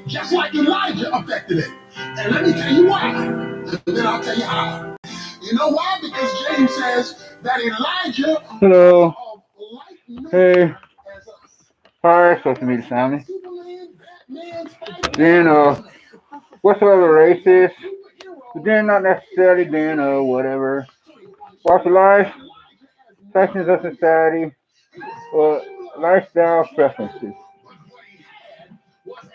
just like Elijah affected it. And let me tell you why. And then I'll tell you how. You know why? Because James says that Elijah. Hello. Hey. Hi, social media family. Then, whatsoever race is, but then not necessarily then, whatever. Walks of life, sections of society, or lifestyle preferences.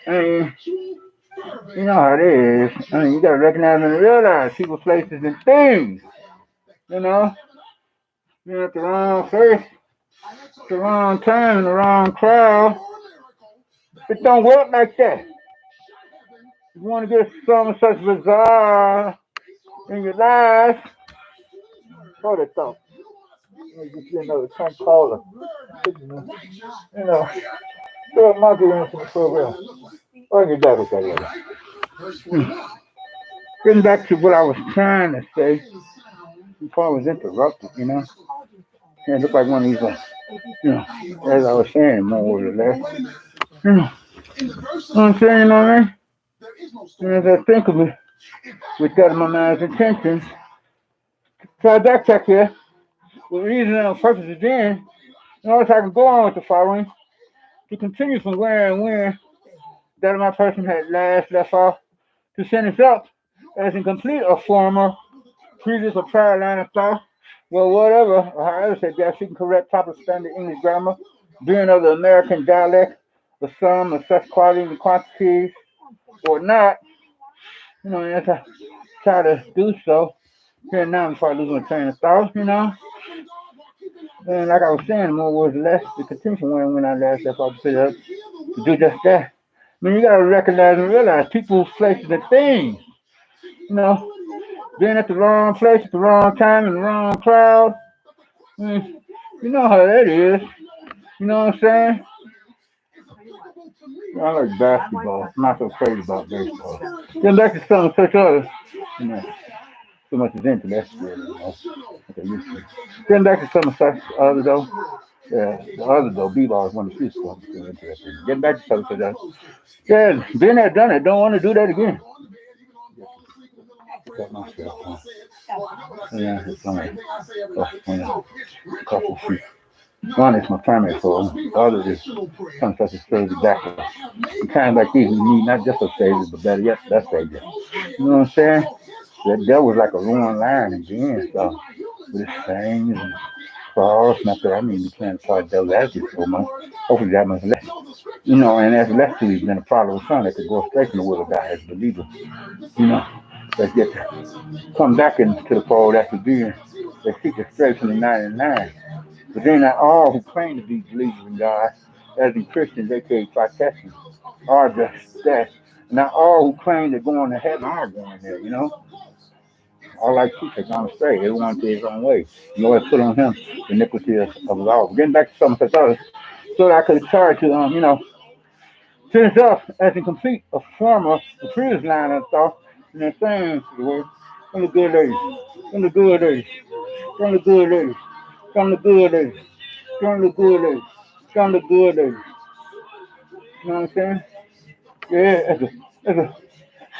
And you know how it is. I mean, you gotta recognize and realize people, places, and things. You know, you're at the wrong place, the wrong time, in the wrong crowd. It don't work like that. You want to get some such bizarre in your life. What a thought. Let me get you another 10 caller. You know, throw a monkey into the program. Or you got it already. Getting back to what I was trying to say before I was interrupted, you know. It looked like one of these, you know, as I was saying, more or less. You know what I'm saying, you know what I mean? And as I think of it, with that in my mind's intention, so I backtrack here. The reason and purpose again, in order so I can go on with the following, to continue from where and when that my person had last left off, to finish up as incomplete a former, previous or prior line of thought, well, whatever, or however said that, seeking correct proper standard English grammar, being of the American dialect, the sum of such qualities and quantities, or not, you know, as I try to do so, here now before I lose my train of thought, you know. And like I was saying, more words less, to continue from when I last left off to do just that. I mean, you gotta recognize and realize people, places, and things. You know, being at the wrong place at the wrong time in the wrong crowd. Mm, you know how that is. You know what I'm saying? I like basketball. I'm not so crazy about baseball. Getting back to some such other, you know, so much is into that shit, you know. Okay, used to. Getting back to some such other though. Yeah, the other though, B-ball is one of the few sports that's interesting. Getting back to some such other. Yeah, been there, done it. Don't want to do that again. Cut myself. Yeah, it's only a couple feet. One is my primary goal. The other is some such as serve the backup. In times like these, we need not just a savior, but better yet, that savior. You know what I'm saying? That devil was like a ruined lion again, so with his fangs and claws. Not that I mean, you can't fight devil's advocate so much. Hopefully, that much less. You know, and as less to he's been a prodigal son that could go straight from the will of God as a believer. You know, that get to come back into the fold after being they seek the straight from the 99. But then not all who claim to be believers in God, as in Christians, aka Protestants, are just that. Not all who claim they're going to heaven are going there, you know. All like sheep have gone astray, everyone to his own way. The Lord put on him the iniquity of us all. Getting back to some such others, so that I could try to, you know, finish up as in complete a former, the previous line of thought, and then saying the word, from the good ladies, from the good ladies, from the good ladies, from the good ladies, from the good ladies, from the good ladies. You know what I'm saying? Yeah, as a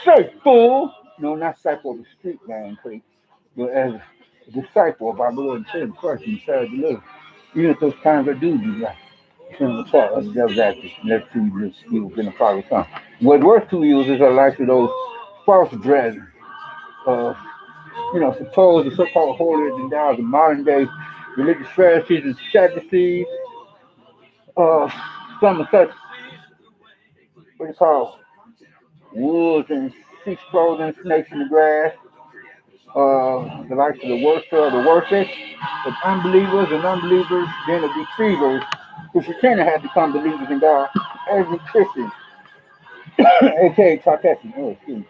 disciple, no, not disciple of the street gang, please, but as a disciple of our Lord and Savior Christ and Messiah delivered. Even at those times I do right. From the part of the devil's advocate, let's see this evil been a part of some. What worse two evils is are like to those false brethren, uh, you know, supposed the so-called holier than thou, the modern day religious Pharisees and Sadducees, uh, some of such, what do you call, wolves and sheep's clothing, snakes in the grass, the likes of the worst of the worstest, of unbelievers and unbelievers, then the deceivers, who pretend to have become believers in God, as in Christians, aka Protestants. Oh, excuse me.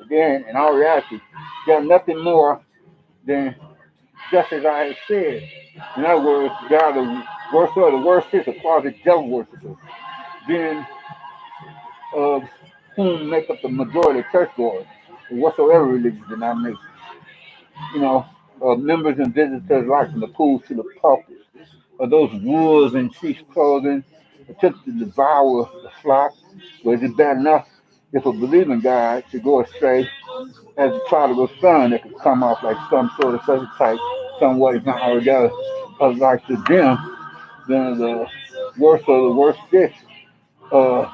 Again, in all reality, they're nothing more than just as I have said. In other words, they are the worst of the worstest, a closet devil worshippers, then of whom make up the majority of churchgoers, whatsoever religious denomination. You know, members and visitors alike from the pools to the pulpit, of those wolves in sheep's clothing, attempt to devour the flock? Or is it bad enough if a believing God should go astray as a prodigal son that could come off like some sort of such type, somewhat, if not altogether, of like to them, then the worst of the worst dish, uh,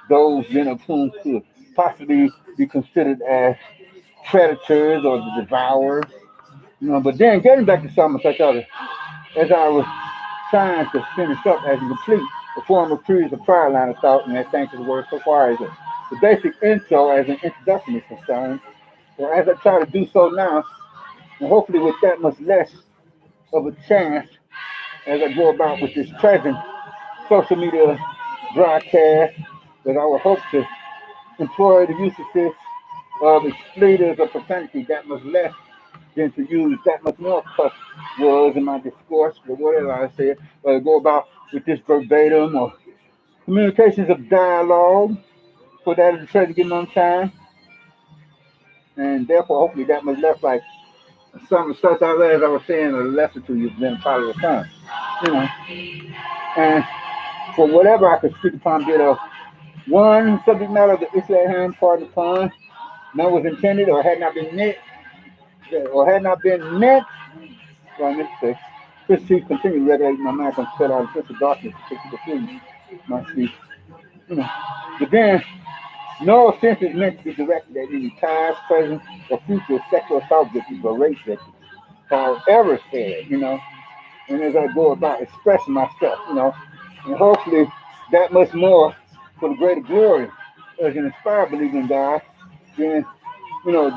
those then of whom could possibly be considered as predators or the devourers. But then getting back to some of such other, as I was trying to finish up as a complete the former previous of prior line of thought, and that thanks to the word so far as the basic intro as an introduction is concerned. Well, as I try to do so now, and hopefully with that much less of a chance as I go about with this present social media broadcast, that I would hope to employ the usages of expletives or profanity that much less than to use that much more cuss words in my discourse, or whatever I said, or go about with this verbatim or communications of dialogue, for that is try to get on time, and therefore hopefully that much less like some such as I was saying, a lesson to you then follow the sun. You know. And for whatever I could speak upon bit of one subject matter of the Islam part of the pun, none was intended or had not been meant well, I meant to say, Chris C continue regulating my mind from set out of Prince of Darkness, physical feelings, my speech, you know. But then, no offense is meant to be directed at any past, present, or future sexual assault victims or rape victims. However said, and as I go about expressing myself, and hopefully that much more for the greater glory as an inspired believing God, then, you know,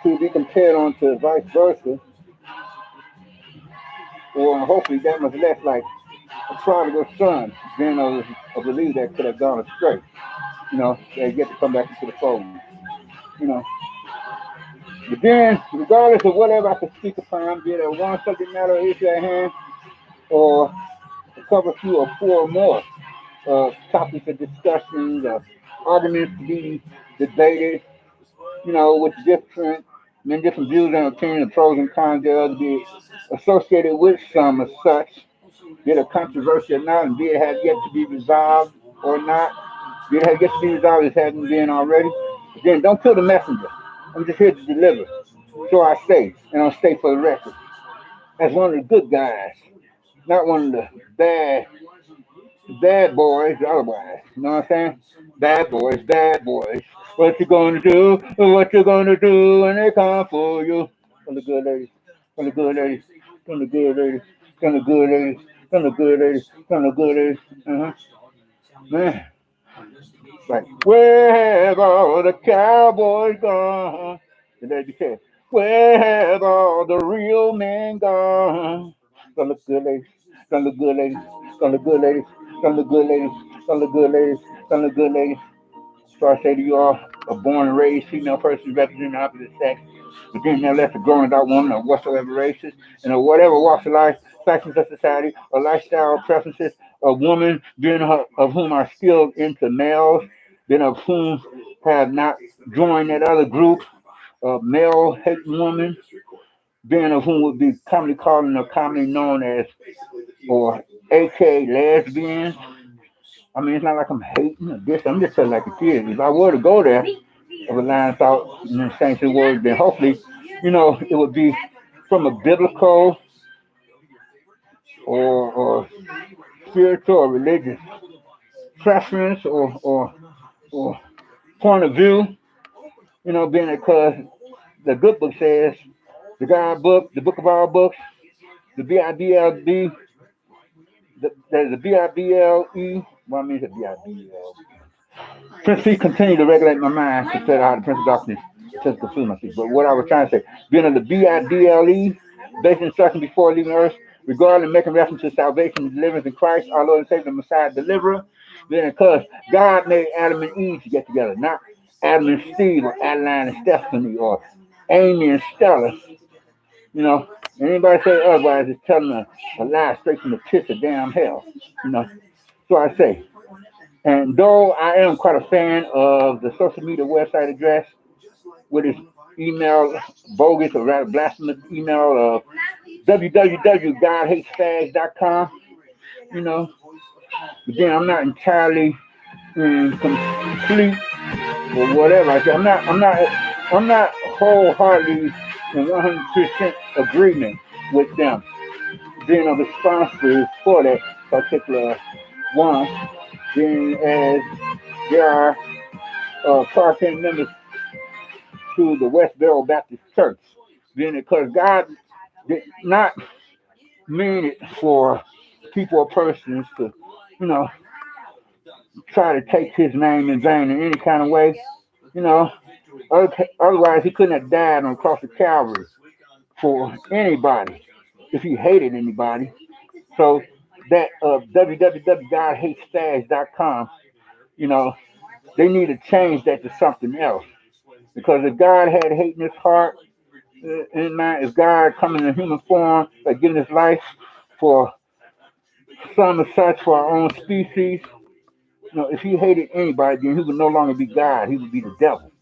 to be compared on to vice versa, or hopefully that much less like a prodigal son being a believer that could have gone astray, they get to come back into the fold, you know. But then, regardless of whatever I could speak upon, be it a one subject matter issue at hand, or to cover a few or four or more topics of discussions, arguments to be debated, with different views and opinions, pros and cons thereof to be associated with some as such, be it a controversy or not, and be it has yet to be resolved or not, be it has yet to be resolved as hasn't been already. Again, don't kill the messenger. I'm just here to deliver. So I say, and I'll stay for the record, as one of the good guys, not one of the bad boys otherwise. You know what I'm saying? Bad boys, bad boys. What you gonna do? What you gonna do when they come for you? From the good ladies, from the good ladies, from the good ladies, from the good ladies, from the good ladies, from the good ladies. Uh-huh. Man, like, where have all the cowboys gone? The lady said, where have all the real men gone? From the good ladies, from the good ladies, from the good ladies, from the good ladies, from the good ladies, from the good ladies. So I say to you all, a born and raised female person representing the opposite sex, but then nevertheless a grown adult woman of whatsoever races and of whatever walks of life, factions of society, or lifestyle preferences, a woman being of whom are skilled into males, then of whom have not joined that other group, of male hating woman, being of whom would be commonly called or commonly known as, or aka lesbians. I mean, it's not like I'm hating or this. I'm just telling like it is. If I were to go there of a line of thought and then saying two words, then hopefully, it would be from a biblical or spiritual or religious preference or point of view, being because the good book says, the God book, the book of all books, the BIBLB, there's the BIBLE, what means the BIBL? Prince C continue to regulate my mind to set out the Prince of Darkness to consume my speech. But what I was trying to say, being of the BIDLE, basic instruction before leaving earth, regarding and making reference to salvation and deliverance in Christ, our Lord and Savior, the Messiah, deliverer, then because God made Adam and Eve to get together, not Adam and Steve or Adeline and Stephanie or Amy and Stella. You know, anybody say otherwise is telling a lie straight from the pits of damn hell. You know, so I say. And though I am quite a fan of the social media website address with its email, bogus or rather blasphemous email of www.godhatesfags.com, you know, but then I'm not entirely complete or whatever. I'm not wholeheartedly in 100% agreement with them being a responsible for that particular one, being as there are part-time members to the West Borough Baptist Church, being because God did not mean it for people or persons to, you know, try to take his name in vain in any kind of way. You know, otherwise he couldn't have died on the cross of Calvary for anybody if he hated anybody. So that www.godhatestash.com, you know, they need to change that to something else. Because if God had hate in his heart, in mind, if God coming in human form, like giving his life for some as such for our own species, you know, if he hated anybody, then he would no longer be God. He would be the devil.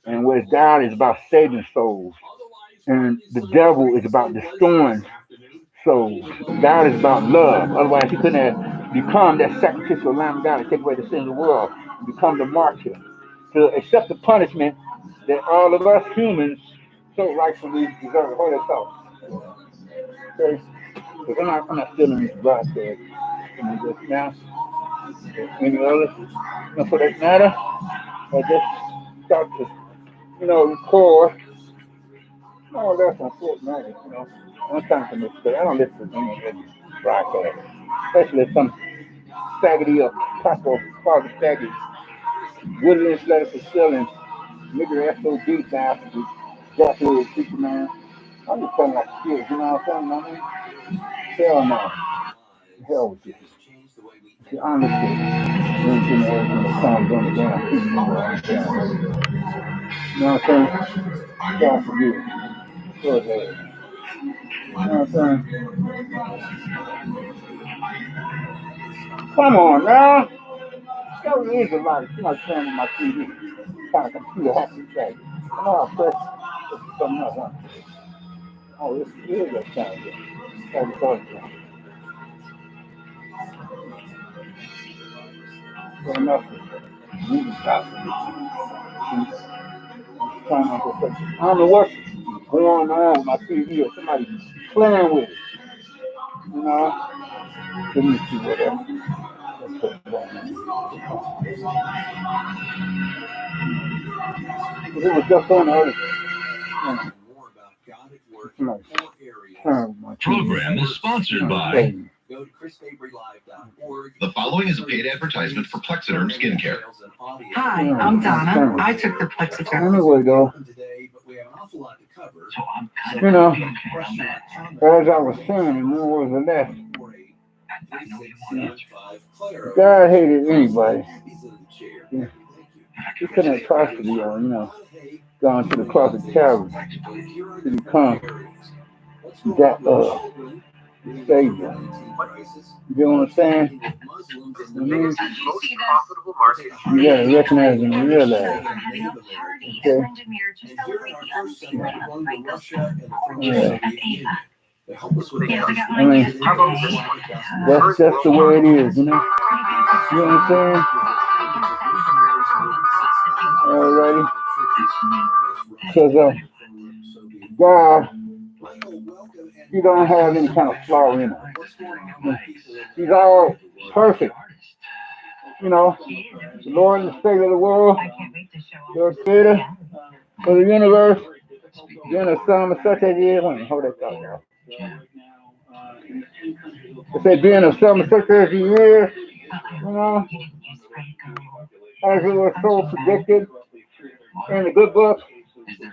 And whereas God is about saving souls, and the devil is about destroying souls. God is about love. Otherwise, he couldn't have become that sacrificial lamb of God to take away the sin of the world and become the martyr to accept the punishment that all of us humans so rightfully deserve. Hold that thought. Okay? Because I'm not feeling this broadcast. Just now, any others, for that matter, I just start to, record more or less on Fort Matter, one time for this, but I don't listen to any of the broadcast, especially some faggoty or pop or father faggot, Woodlands letter for selling, nigger SOD bastard, Joshua Preacher Man. I'm just talking like kids, you know what I'm saying? I mean, hell no. Hell with you. See, honestly, you ain't getting everything that comes on the damn TV. You know what I'm saying? God forgive. Go ahead. You know what I'm saying? Come on now. There is a lot of too much time on my TV. Kind of computer happy thing. I know I pressed something else, huh? Oh, this is that kind of thing. That's the other thing. So enough of movie topics. I don't know what's going on with my TV or somebody playing with it. You know? Let me see what else. It was just on the other. Program is sponsored by. The following is a paid advertisement for Plexiderm Skincare. Hi, I'm Donna. I took the Plexiderm. Anyway, though, as I was saying, more or less, God hated anybody. He couldn't have possibly, gone to the cross of Calvary to become that Savior. You know what I'm saying? You gotta recognize and realize. Okay? Yeah. I mean, that's just the way it is, you know? You know what I'm saying? Alrighty. Because God, he don't have any kind of flaw in him. He's all perfect. You know, the Lord and the Savior of the world, the Creator of the universe, being a son of such as he is. Hold that thought now. It said being a son of such as he is, as it was so predicted in the good book,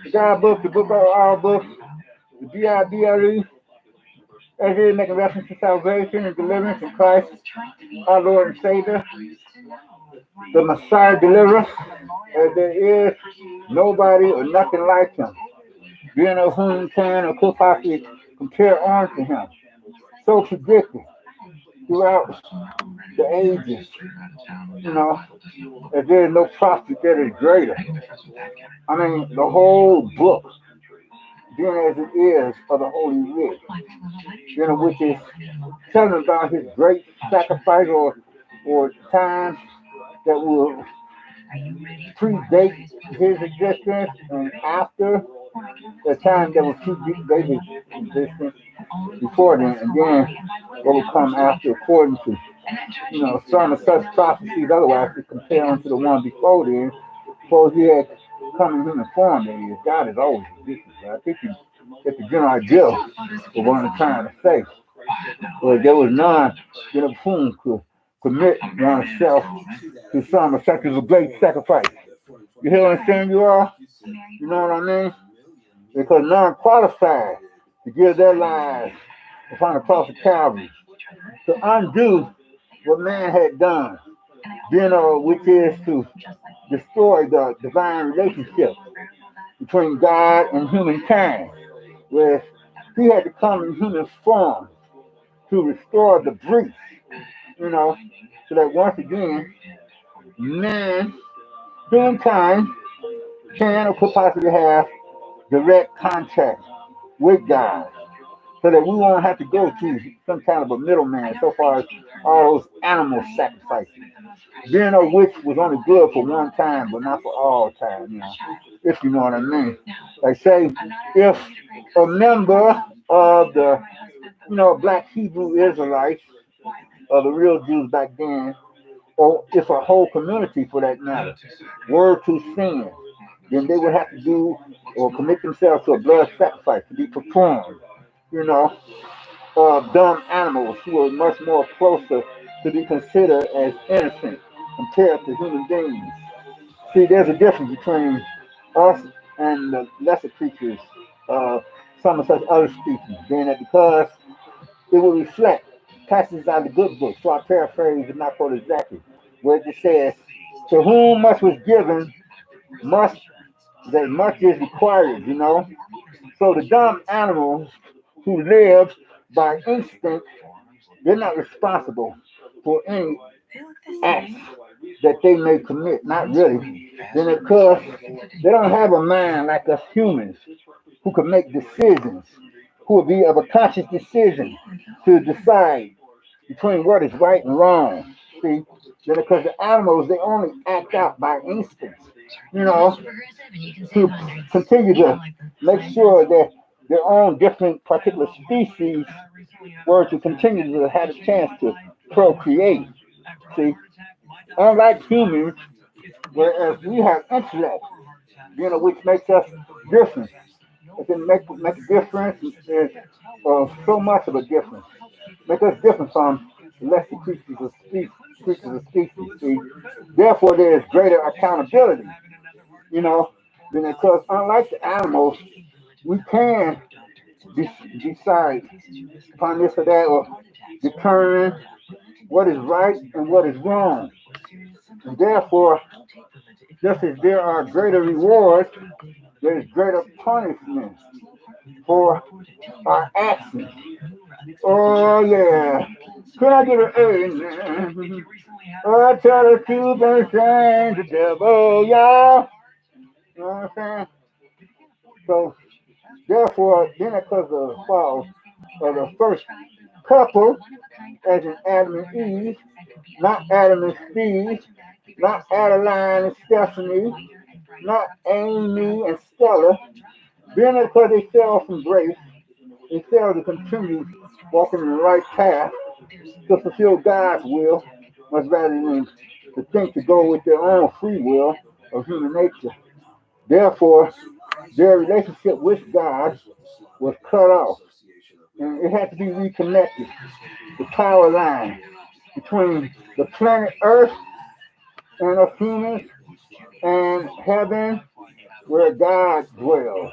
the God book, the book of all books, the Bible, as it is making reference to salvation and deliverance in Christ, our Lord and Savior, the Messiah deliverer, as there is nobody or nothing like him, being of whom can or could possibly compare arms to him. So predicted throughout the ages, as there is no prophet that is greater. I mean, the whole book, being as it is of the Holy Writ, which is telling about his great sacrifice or or times that will predate his existence and after the time that will predate his existence before then, and then what will come after according to, some of such prophecies, otherwise to compare unto the one before then, suppose he had come in human form, that is, God is always existing. I think you get the general idea of what I'm trying to say. But there was none that of whom could commit oneself to some such as a great sacrifice. You hear what I'm saying, you all? You know what I mean? Because none qualified to give their lives upon the cross of Calvary to undo what man had done, which is to destroy the divine relationship between God and humankind, where he had to come in human form to restore the breach, so that once again, man, humankind, can or could possibly have direct contact with God, so that we won't have to go through some kind of a middleman so far as all those animal sacrifices. Of which was only good for one time, but not for all time, if you know what I mean. Like say, if a member of the, black Hebrew Israelites, or the real Jews back then, or if a whole community for that matter, were to sin, then they would have to do or commit themselves to a blood sacrifice to be performed. Dumb animals who are much more closer to be considered as innocent compared to human beings. See, there's a difference between us and the lesser creatures, some of such other species, being that because it will reflect passages out of the good book. So I paraphrase and not quote exactly, where it just says, to whom much was given, much is required. So the dumb animals who live by instinct, they're not responsible for any acts that they may commit. Not really. Then because they don't have a mind like us humans who can make decisions, who will be of a conscious decision to decide between what is right and wrong. See, then because the animals, they only act out by instinct, to continue to make sure that their own different particular species were to continue to have a chance to procreate. See, unlike humans, whereas we have intellect, which makes us different. It can make a difference, so much of a difference. Make us different from the lesser creatures of species. See? Therefore, there is greater accountability, because unlike the animals, we can decide upon this or that, or determine what is right and what is wrong. And therefore, just as there are greater rewards, there is greater punishment for our actions. Oh, yeah. Can I get an amen? Oh, I tell the truth and shame the devil, y'all. You know what I'm saying? So, therefore, then because of the fall of the first couple, as in Adam and Eve, not Adam and Steve, not Adeline and Stephanie, not Amy and Stella, then because they fell from grace, they failed to continue walking in the right path to fulfill God's will, much rather than to think to go with their own free will of human nature. Therefore, their relationship with God was cut off, and it had to be reconnected. The power line between the planet Earth and us humans and heaven where God dwells,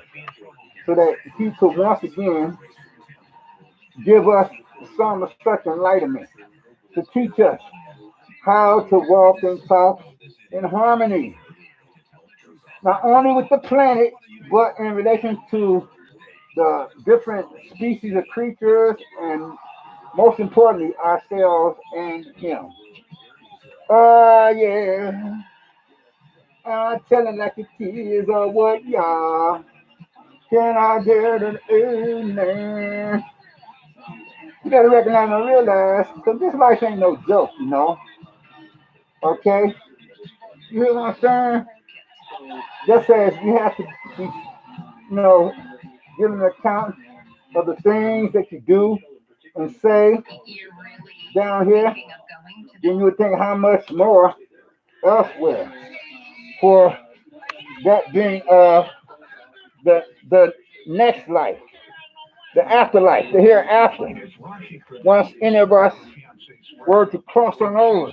so that he could once again give us some of such enlightenment to teach us how to walk and talk in harmony, not only with the planet, but in relation to the different species of creatures, and most importantly, ourselves and him. Yeah. I tell it like it is, or what, y'all? Can I get an amen? You gotta recognize and realize, because this life ain't no joke, Okay? You hear what I'm saying? Just as you have to be, give an account of the things that you do and say down here, then you would think how much more elsewhere for that being the next life, the afterlife, the hereafter. Once any of us were to cross on over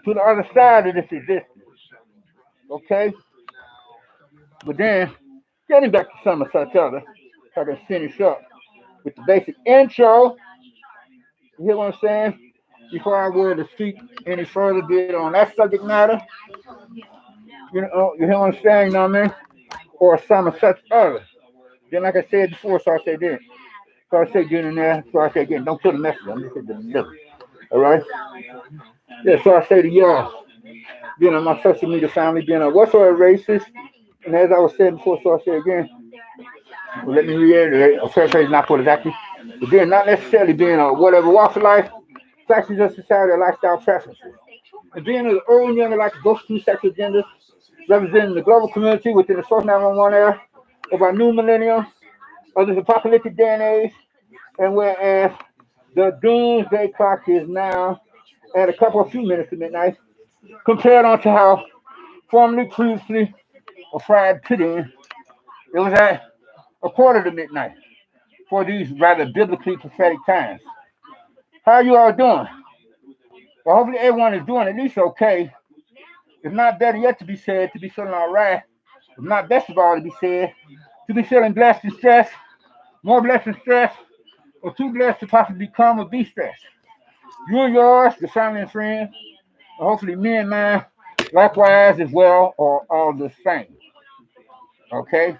to the other side of this existence, okay? But then, getting back to some of such other, so I can finish up with the basic intro. You hear what I'm saying? Before I go to speak any further bit on that subject matter, you hear what I'm saying, you know what I mean? Or some of such other. Then, like I said before, so I say then. So I say again in there, so I say again, don't kill the messenger, I'm just saying the delivery. All right? Yeah, so I say to y'all, being on my social media family, being a whatsoever racist, and as I was saying before, so I say again, well, let me reiterate, a fair trade is not politically, but then not necessarily being a whatever walk of life, it's actually just society lifestyle preferences. And being an early young like to go through sexual genders, representing the global community within the social 911 era of our new millennium, of this apocalyptic day and age, and whereas the doomsday clock is now at a couple of few minutes to midnight, compared on to how formerly, previously, or prior to then, it was at a quarter to midnight for these rather biblically prophetic times. How you all doing? Well, hopefully everyone is doing at least okay. If not better yet to be said, to be feeling all right. If not best of all to be said, to be feeling blessed and stressed, more blessed and stressed, or too blessed to possibly become or be stressed. You and yours, your family and friends, and hopefully me and mine, likewise as well, are all the same. Okay?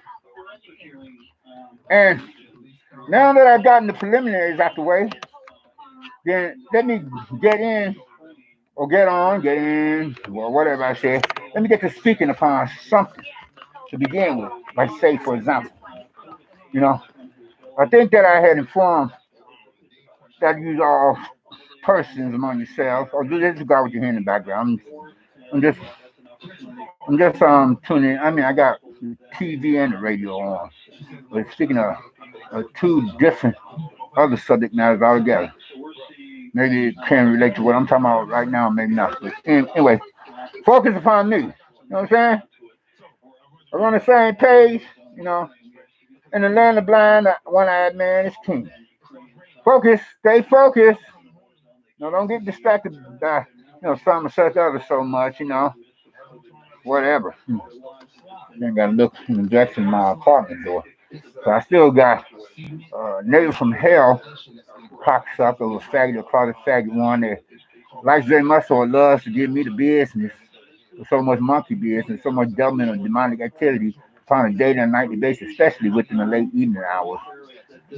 And now that I've gotten the preliminaries out the way, then let me get in, or get in, or whatever I say. Let me get to speaking upon something to begin with. Like, say, for example, you know, I think that I had informed that you all persons among yourselves, or this is God what you hear in the background. I'm just, tuning in. I mean, I got the TV and the radio on. But speaking of two different other subject matters altogether, maybe it can relate to what I'm talking about right now, maybe not. But anyway, focus upon me. You know what I'm saying? We're on the same page, you know. In the land of blind, one-eyed man is king. Focus, stay focused. No, don't get distracted by, some such other so much, whatever. Then got to look in the direction of my apartment door. So I still got neighbor from hell, cocksucker, a faggot, closet faggot one that likes very much or loves to give me the business. So much monkey business, so much government and demonic activity on a day and nightly basis, especially within the late evening hours,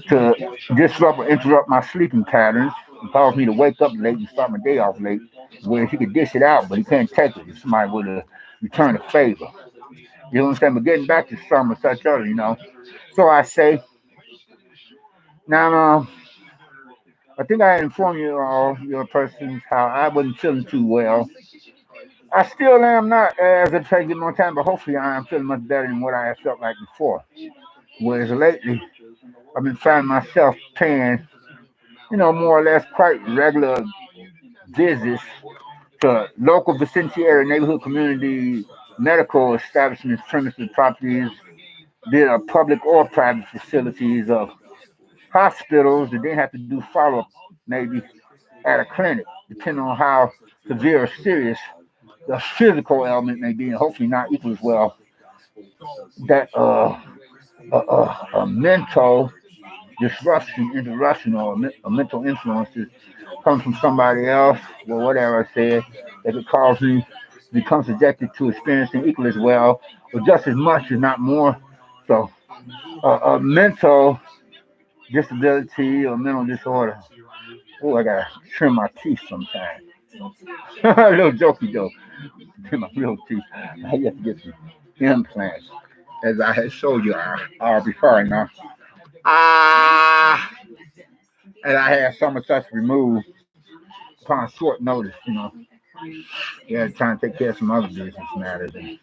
to disrupt or interrupt my sleeping patterns and cause me to wake up late and start my day off late. Where he could dish it out, but he can't take it. If somebody would return a favor. You know what I'm saying? But getting back to some of such other, So I say, now, I think I informed you all, your persons, how I wasn't feeling too well. I still am not as a take more time, but hopefully I am feeling much better than what I have felt like before. Whereas lately, I've been finding myself paying, more or less quite regular visits to local vicinity area, neighborhood community, medical establishments, premises, properties, be it public or private facilities of hospitals that they have to do follow up maybe at a clinic, depending on how severe or serious the physical element may be, and hopefully not equal as well that a mental disruption, interruption, or a mental influence is coming from somebody else, or whatever I said, that could cause me to become subjected to experiencing equally as well, or just as much, if not more. So, a mental disability or mental disorder. Oh, I gotta trim my teeth sometime. A little jokey joke. Trim my real teeth. I have to get some implants, as I had showed you before now. Ah, and I had some of such removed upon short notice. Yeah, trying to take care of some other business matters, and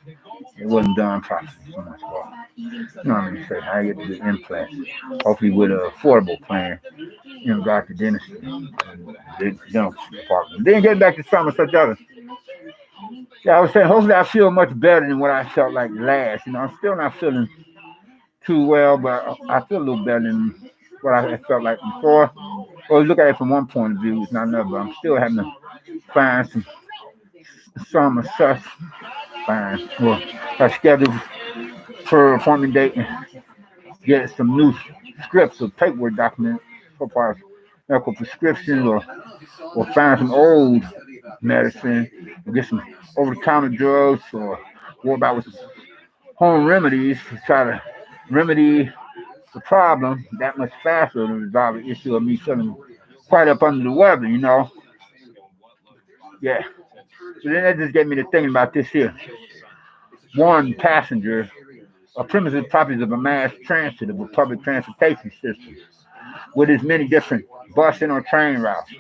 it wasn't done properly so much. Well, you know what I mean? Say, I get to get implants, hopefully with an affordable plan in regard to dentistry and the dental department. Then getting back to some of such other. Yeah, I was saying, hopefully I feel much better than what I felt like last. I'm still not feeling too well, but I feel a little better than what I felt like before. Well, look at it from one point of view, it's not another, but I'm still having to find some stuff. Fine. Well, I scheduled for appointment date and get some new scripts or paperwork documents so far as medical prescriptions or find some old medicine or get some over the counter drugs or go about with home remedies to try to remedy the problem that much faster to resolve the issue of me feeling quite up under the weather. Yeah. So then that just gave me to thinking about this here. One passenger, a premises properties of a mass transit of a public transportation system with as many different bus and or train routes.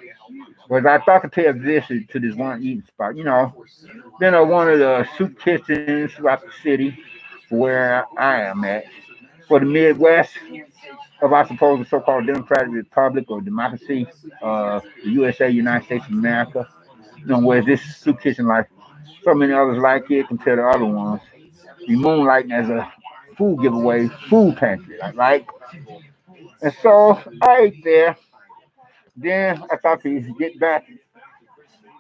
Whereas I thought to pay a visit to this one eating spot, one of the soup kitchens throughout the city where I am at. For the Midwest of, I suppose, the so-called Democratic Republic or democracy, the USA, United States of America. Where this soup kitchen, like so many others like it compared to other ones, be moonlighting as a food giveaway, food pantry, right? And so I ate there. Then I thought to get back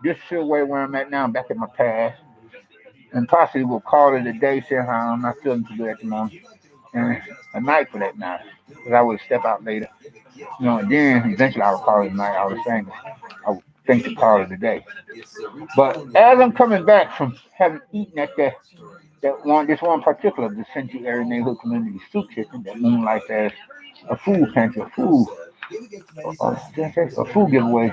this way where I'm at now, back at my past, and possibly will call it a day, saying how I'm not feeling too good at the moment, and a night for that matter, because I would step out later. And then eventually I would call it a night. I was saying I would think to call it a day. But as I'm coming back from having eaten at this one particular Vicente area neighborhood community soup kitchen that moonlights as a food pantry, a food giveaway.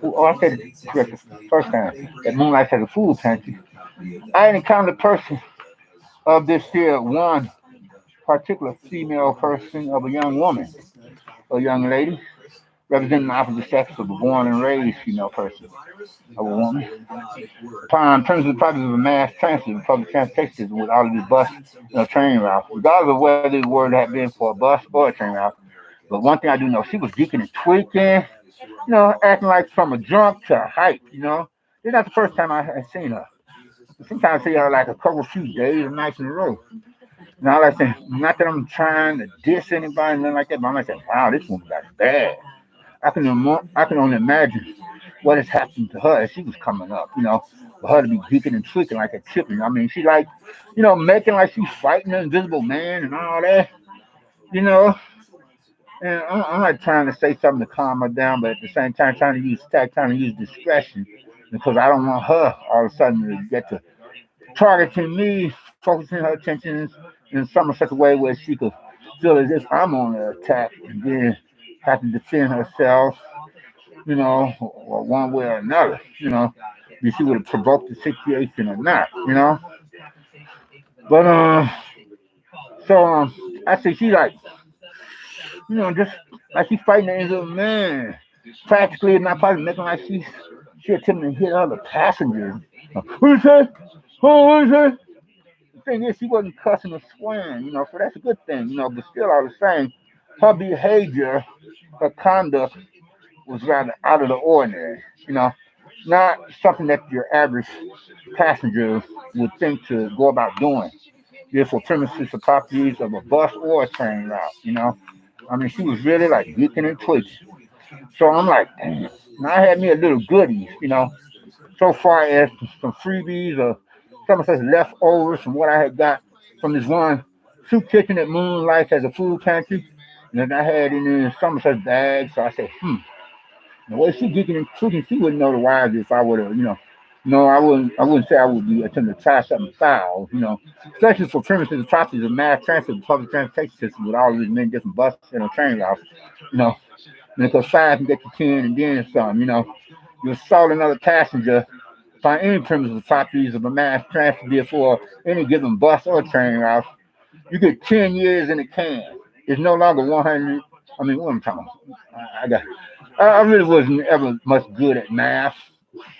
I said it correct the first time. That moonlights as a food pantry. I encountered a person of this here one particular female person of a young woman, a young lady, representing the opposite sex of a born and raised female person of a woman. In terms of the practice of a mass transit, public transportation with all of these bus train routes, regardless of whether the word had been for a bus or a train route. But one thing I do know, she was geeking and tweaking, acting like from a drunk to a hype. It's not the first time I had seen her. Sometimes I see her like a couple few days or nights in a row. Now, like I say, not that I'm trying to diss anybody, nothing like that, but I'm like, wow, this woman got bad. I can only imagine what has happened to her as she was coming up, for her to be geeking and tweaking like a chicken. I mean, she like, making like she's fighting an invisible man and all that, you know. And I'm not trying to say something to calm her down, but at the same time, trying to use discretion because I don't want her all of a sudden to get to targeting me, focusing her attention in some such a way where she could feel as if I'm on the attack and then have to defend herself, or one way or another, if she would have provoked the situation or not. But I see she like, just like she's fighting the end of a man. Practically, not probably making like she attempting to hit other passengers. What is that? Oh, what is that? The thing is, she wasn't cussing or swearing, so that's a good thing, but still, all the same, her behavior, her conduct was rather out of the ordinary, not something that your average passenger would think to go about doing. Just for premises or properties of a bus or a train route. I mean, she was really like geeking and twitching. So I'm like, dang. Now I had me a little goodies, so far as some freebies or some such leftovers from what I had got from this one soup kitchen at Moonlight as a food pantry. And then I had in some such bags. So I said, the way she geeking and cooking, she wouldn't know the wise if I would have, no, I wouldn't say I would be attempting to try something foul. Especially for premises and properties of mass transit, public transportation system with all these many different buses and train routes, you know. Because 5 can get to 10 and then some. You assault another passenger by any premises properties of a mass transit for any given bus or train route, you get 10 years in the can. It's no longer 100. I mean, what am I talking about? I really wasn't ever much good at math,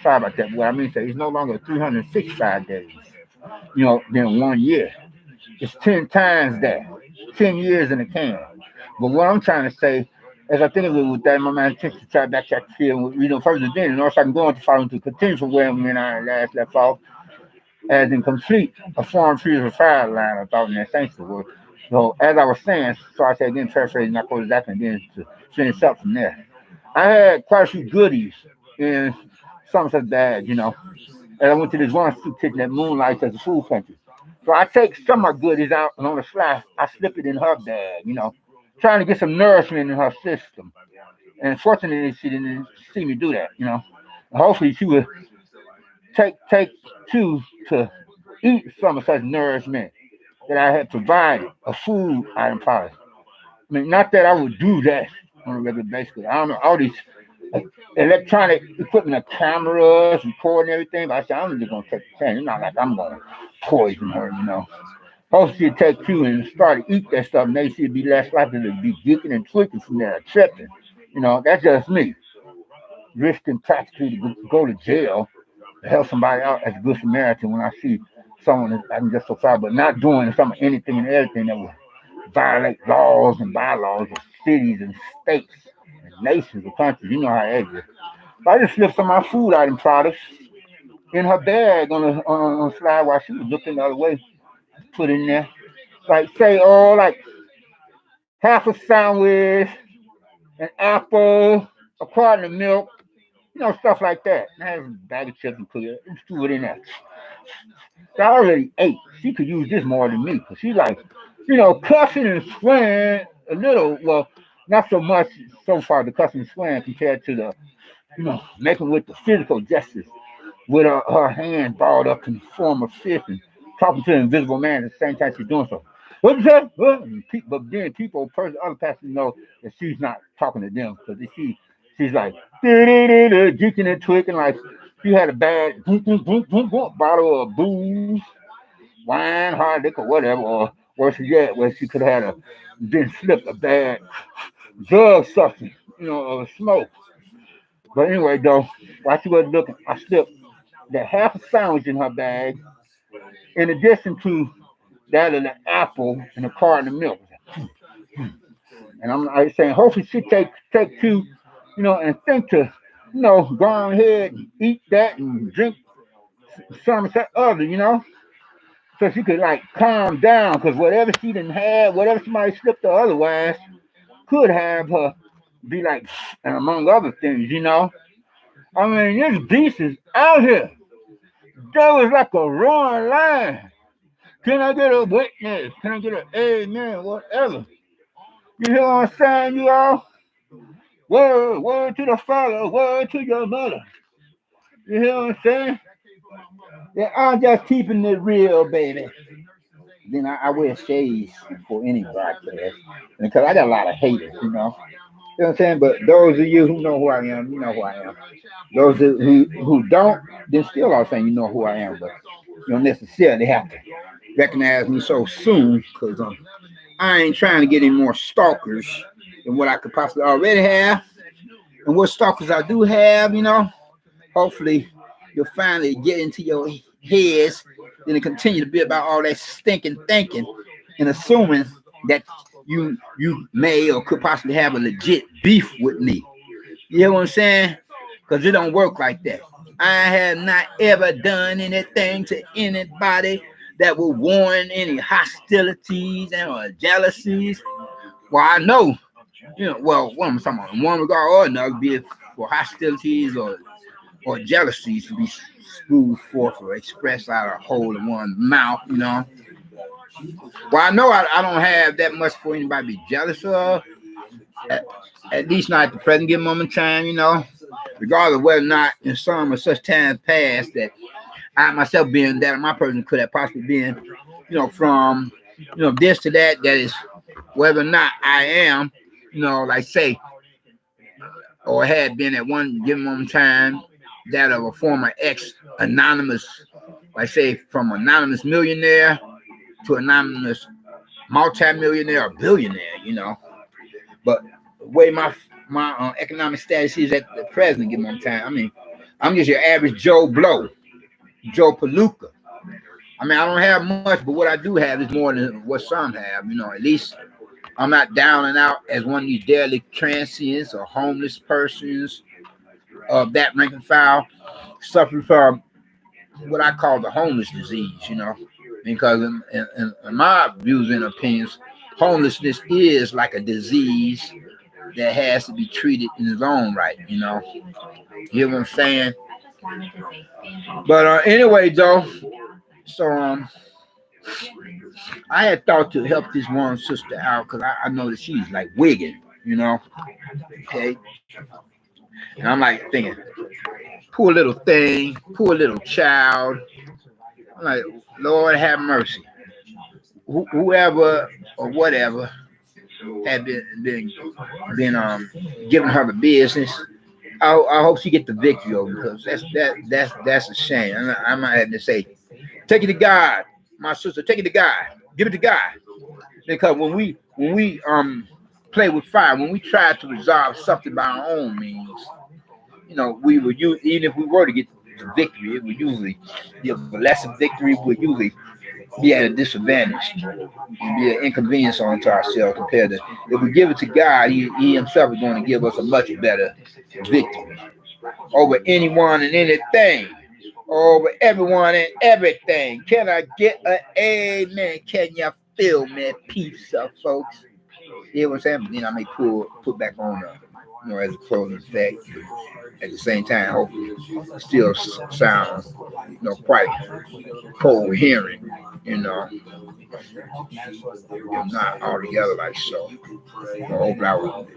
sorry about that. What I mean to say, it's no longer 365 days. Than 1 year. It's 10 times that. 10 years in the can. But what I'm trying to say, as I think of it with that, my man tends to try back that field, further then, in order so I can go into following to continue from where when I last left off, as in complete a form trees of fire line of thought in that sanctuary. So as I was saying, so I said again, paraphrasing, not quote exactly, and then to finish up from there. I had quite a few goodies in some such bag. And I went to this one soup kitchen that moonlights as a food country. So I take some of my goodies out and on the fly, I slip it in her bag, trying to get some nourishment in her system. And fortunately, she didn't see me do that. And hopefully, she would take to eat some of such nourishment that I had provided, a food item product. I mean, not that I would do that on a regular basis. I don't know all these uh, electronic equipment, like cameras, recording everything. But I said I'm just gonna take the chance. It's not like I'm gonna poison her. Hopefully, she'd take you and start to eat that stuff. Maybe she'd be less likely to be geeking and tweaking from there, tripping. That's just me risking practically to go to jail to help somebody out as a good Samaritan when I see someone that I can just so far, but not doing anything and everything that would violate laws and bylaws of cities and states and nations and countries. You know how it is. So I just slipped some of my food item products in her bag on the slide while she was looking the other way, put in there. Like say, like half a sandwich, an apple, a carton of milk, stuff like that. And I have a bag of chips and put it, just threw it in there. So I already ate. She could use this more than me because she's like, cussing and swearing a little. Well, not so much so far the cussing and swearing compared to the, making with the physical gestures with her hand balled up in the form of fist and talking to the invisible man at the same time she's doing so. What's that? What? But then other passengers know that she's not talking to them because she's like geeking and tweaking like she had a bad bottle of booze, wine, hard liquor, whatever, or worse yet, where she could have been slipped a bad drug substance, or smoke. But anyway, though, while she was looking, I slipped that half a sandwich in her bag, in addition to that of the apple and a carton of milk. And I'm saying, hopefully she take two, and think to, go ahead and eat that and drink some of that other. So she could like calm down because whatever she didn't have, whatever somebody slipped her otherwise, could have her be like, and among other things. I mean, this beast is out here. That was like a roaring lion. Can I get a witness? Can I get an amen? Whatever. You hear what I'm saying, you all? Word to the father, word to your mother. You hear what I'm saying? Yeah, I'm just keeping it real, baby. Then I wear shades for any broadcast because I got a lot of haters. You know what I'm saying? But those of you who know who I am, you know who I am. Those who don't, then still I'm saying you know who I am, but you don't necessarily have to recognize me so soon because I ain't trying to get any more stalkers than what I could possibly already have. And what stalkers I do have, hopefully you'll finally get into your heads and it continue to be about all that stinking thinking and assuming that you may or could possibly have a legit beef with me. You know what I'm saying? Because it don't work like that. I have not ever done anything to anybody that will warrant any hostilities and or jealousies. Well, I know, what I'm talking about, in one regard or another, be it for hostilities or jealousies to be spewed forth or expressed out of a hole in one's mouth, Well, I know I don't have that much for anybody to be jealous of, at least not at the present given moment in time, regardless of whether or not in some or such times past that I myself being that my person could have possibly been, from, this to that is whether or not I am, like say, or had been at one given moment in time that of a former ex-anonymous, like say from anonymous millionaire to anonymous multimillionaire or billionaire, But the way my economic status is at the present given moment in time, I mean, I'm just your average Joe Blow, Joe Palooka. I mean, I don't have much, but what I do have is more than what some have. You know, at least I'm not down and out as one of these daily transients or homeless persons of that rank and file, suffering from what I call the homeless disease. You know, because in my views and opinions, homelessness is like a disease that has to be treated in its own right. You know, you hear what I'm saying? But anyway, though, so I had thought to help this one sister out because I know that she's like wigging, you know. Okay, and I'm like thinking, poor little thing, poor little child. I'm like, Lord have mercy. Whoever or whatever had been giving her the business. I hope she get the victory over because that's a shame. I might have to say, take it to God, my sister. Take it to God. Give it to God. Because when we play with fire, when we try to resolve something by our own means, you know, we would use even if we were to get the victory, it would usually be a lesser victory. Would usually be at a disadvantage and be an inconvenience onto ourselves compared to if we give it to God, He Himself is going to give us a much better victory over anyone and anything, over everyone and everything. Can I get an amen? Can you feel me, peace of folks? You know what I'm saying? But then I may put back on, you know, as a closing effect. At the same time, hopefully, still sound, you know, quite coherent. You know, if not altogether like so. Hopefully, I would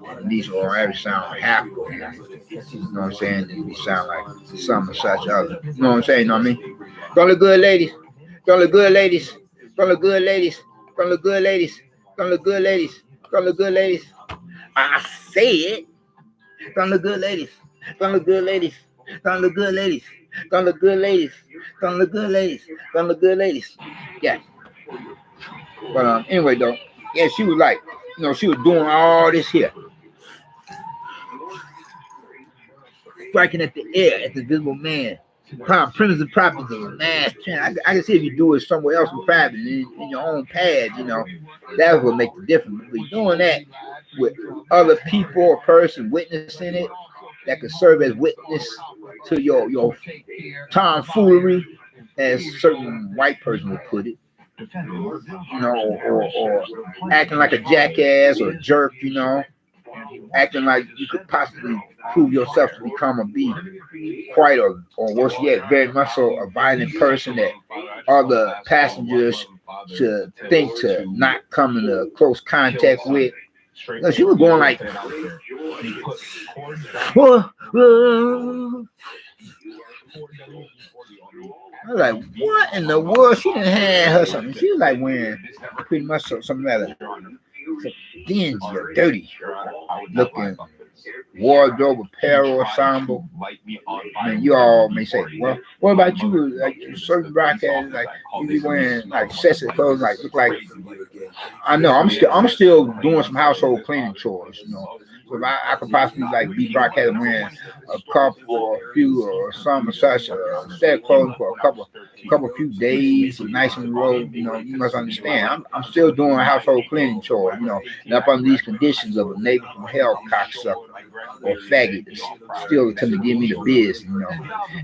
at least on every sound half coherent. You know what I'm saying? It sound like some such other. You know what I'm saying? You know what I mean? Don't look good, ladies. Don't look good, ladies. Don't look good, ladies. Don't look good, ladies. Don't look good, ladies. Don't look good, ladies. I say it. Don't look good, ladies. Don't look good, ladies. Don't look good, ladies. Don't look good, ladies. Don't look good, ladies. Don't look good, ladies. Yeah. But anyway, though, yeah, she was like, you know, she was doing all this here, striking at the air, at the visible man, premise and properties of a mass trend. I can see if you do it somewhere else in private, in your own pad, you know, that would make the difference. But you're doing that with other people or person witnessing it, that could serve as witness to your tomfoolery, as certain white person would put it, you know, or acting like a jackass or a jerk, you know, acting like you could possibly prove yourself to become a be quite or worse yet, very much so a violent person that other passengers should think to not come into close contact with. No, she was going like, I was like, what in the world? She didn't have her something. She was like wearing pretty much some rather dingy or dirty looking wardrobe apparel ensemble. I mean, you all may say, well, what about you? Like certain broadcasters, like you be wearing like sexy clothes, like look like. I know I'm still doing some household cleaning chores, you know. So if I could possibly like be broadcasting wearing a couple or a few or some or such set of clothes for a couple few days, nice in a row, you know, you must understand. I'm still doing household cleaning chores, you know, and up under these conditions of a neighbor from hell cocksucker or faggot that's still attempting to give me the biz, you know.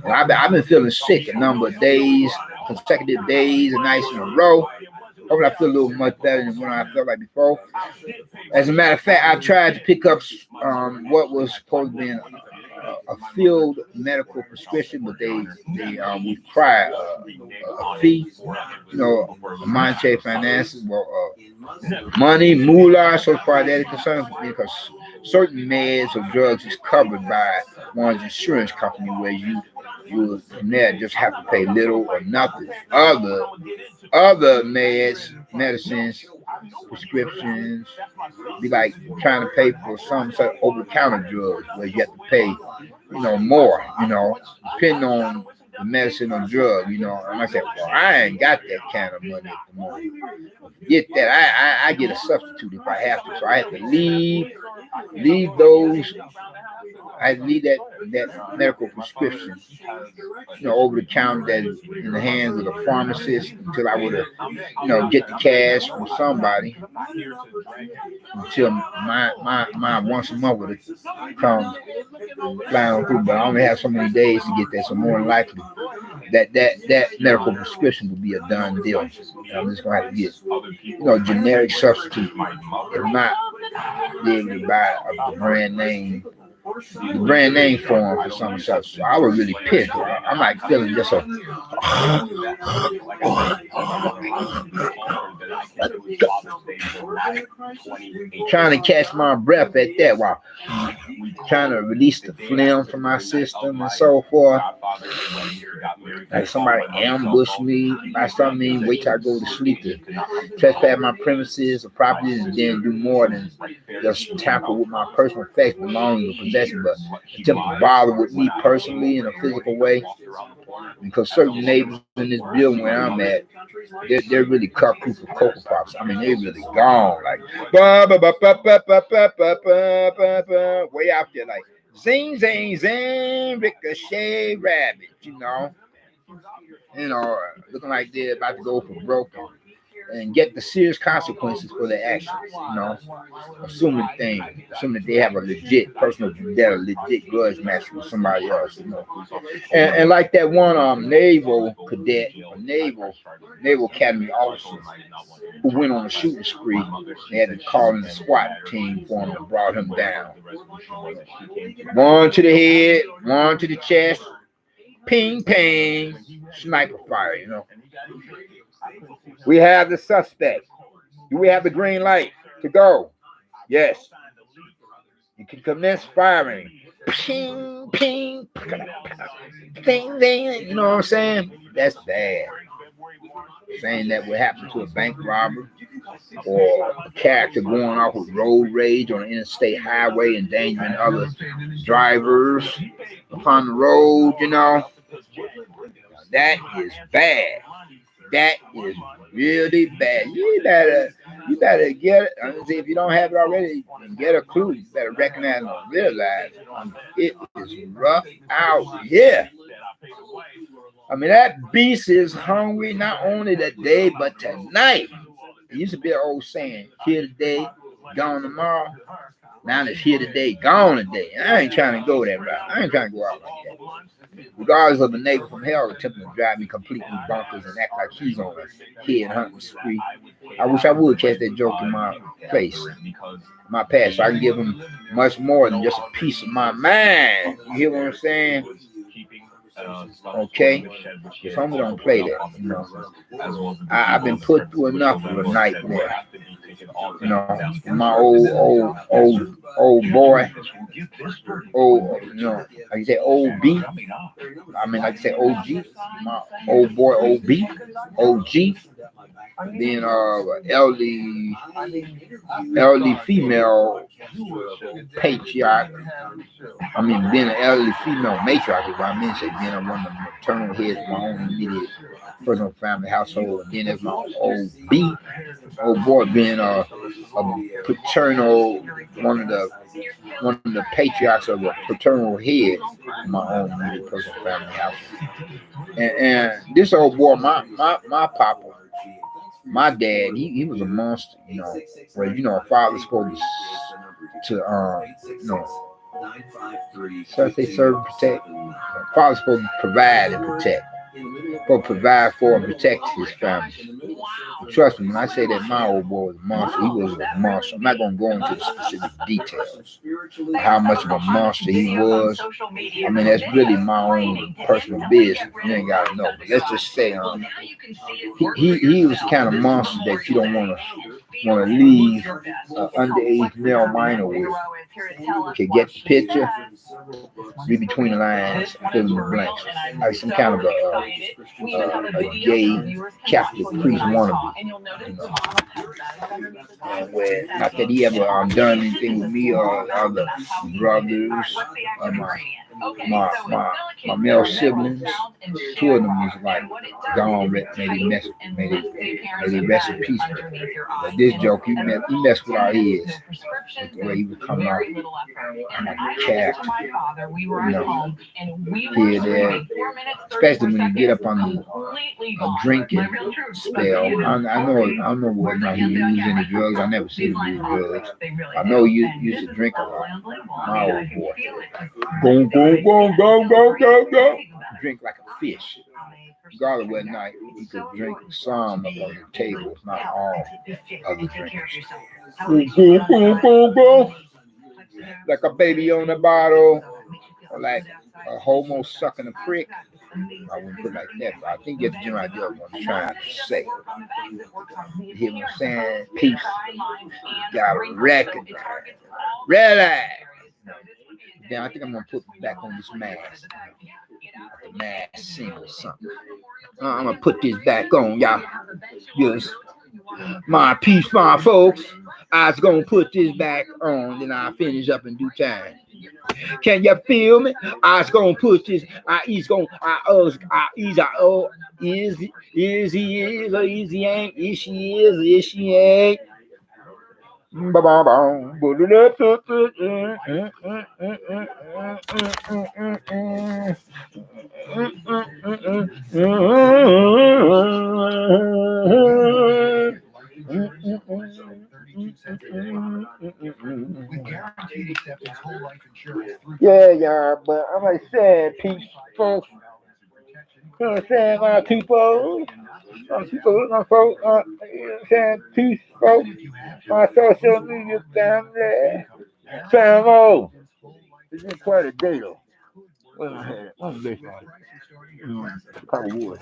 And I've been feeling sick a number of days, consecutive days and nights in a row. Hopefully I feel a little much better than when I felt like before. As a matter of fact, I tried to pick up what was supposed to be a field medical prescription, but they require a fee, you know, monetary finances, money, moolah, so far that is concerned, because certain meds or drugs is covered by one's insurance company, where you from there just have to pay little or nothing. Other medicines, prescriptions, be like trying to pay for some sort of over-the-counter drugs where you have to pay, you know, more, you know, depending on the medicine or drug, you know. And I said, well, I ain't got that kind of money at the moment. Get that. I get a substitute if I have to. So I have to leave leave those. I leave that medical prescription, over the counter that is in the hands of the pharmacist until I would have, get the cash from somebody until my once a month would have come flying through. But I only have so many days to get that, so more than likely that medical prescription will be a done deal. I'm just gonna have to get, generic substitute. If not, be able to buy the brand name form for some stuff. So I was really pissed. I'm like feeling just a trying to catch my breath at that while trying to release the phlegm from my system and so forth. Like somebody ambushed me by something, wait till I go to sleep to trespass my premises or properties and then do more than just tamper with my personal effects belonging to possession, but attempt to bother with me personally in a physical way. Because certain neighbors in this building where I'm at, they're really cut proof of Cocoa Pops. I mean, they're really gone, like way out there, like zing, zing, zing, ricochet, rabbit, looking like they're about to go for broke and get the serious consequences for their actions, assuming they have a legit grudge match with somebody else, and like that one naval cadet, naval academy officer who went on a shooting spree. They had to call in the SWAT team for him and brought him down. One to the head, one to the chest, ping, ping, sniper fire, We have the suspect. Do we have the green light to go? Yes. You can commence firing. Ping, ping, ding, ding. You know what I'm saying? That's bad. Saying that would happen to a bank robber or a character going off with road rage on an interstate highway, endangering other drivers upon the road, That is bad. That is really bad. You better get it. If you don't have it already, get a clue. You better recognize and realize it is rough out here. I mean, that beast is hungry not only today, but tonight. It used to be an old saying, here today, gone tomorrow. Now it's here today, gone today. I ain't trying to go that route. I ain't trying to go out like that. Regardless of the neighbor from hell attempting to drive me completely bonkers and act like he's on a head hunting spree. I wish I would catch that joke in my face, my past, so I can give him much more than just a piece of my mind. You hear what I'm saying? Okay, some don't play that. I've been put through enough of a nightmare. My old boy, like you say, old B. I mean, like you say, OG. My old boy, OG. Then elderly female patriarch. I mean, being an elderly female matriarch is what I meant. Say being one of the maternal heads of my own immediate personal family household. And then there's my old boy being a paternal, one of the patriarchs of a paternal head of my own immediate personal family household. And this old boy, my papa, my dad, he was a monster, where a father's supposed to so I say serve and protect. Father's supposed to provide and protect. Supposed to provide for and protect his family. And trust me, when I say that my old boy was a monster, he was a monster. I'm not going to go into the specific details of how much of a monster he was. I mean, that's really my own personal business. You ain't got to know. But let's just say he was the kind of monster that you don't want to leave an underage male minor with. Okay, get the picture, read between the lines, fill in the blanks. Like some kind of a gay Catholic priest wannabe. Where not that he ever done anything with me or other brothers, my male siblings, two of them was like gone, maybe rest in peace. But this joke, he messed with our ears. Like the way he would come out, I'm like a cat, here, there. Especially when you get up on a drinking spell. I know whether or not he used any drugs. I never seen him use drugs. I know he used to drink a lot. My old boy. Go. Drink like a fish. Regardless of whether or not he could drink some up on the table, not all other drinkers. Go. Like a baby on a bottle, or like a homo sucking a prick. I wouldn't put it like that, but I think that's the general idea of what I'm trying to say. You hear what I'm saying? Peace. Gotta recognize. Realize. Then I think I'm gonna put back on this mask. The mask single or something. I'm gonna put this back on, y'all. Yes. My peace, my folks. I was gonna put this back on, then I'll finish up in due time. Can you feel me? I was gonna put this. Is he is, or is he ain't? Is she is, or is she ain't? Yeah, but I'm like saying, peace, folks. You know what I'm saying, my people? My folks, you know what I'm saying, peace, folks. My social media family. Samo. It's been quite a day, though. Where am I headed? I'm listening. Probably would.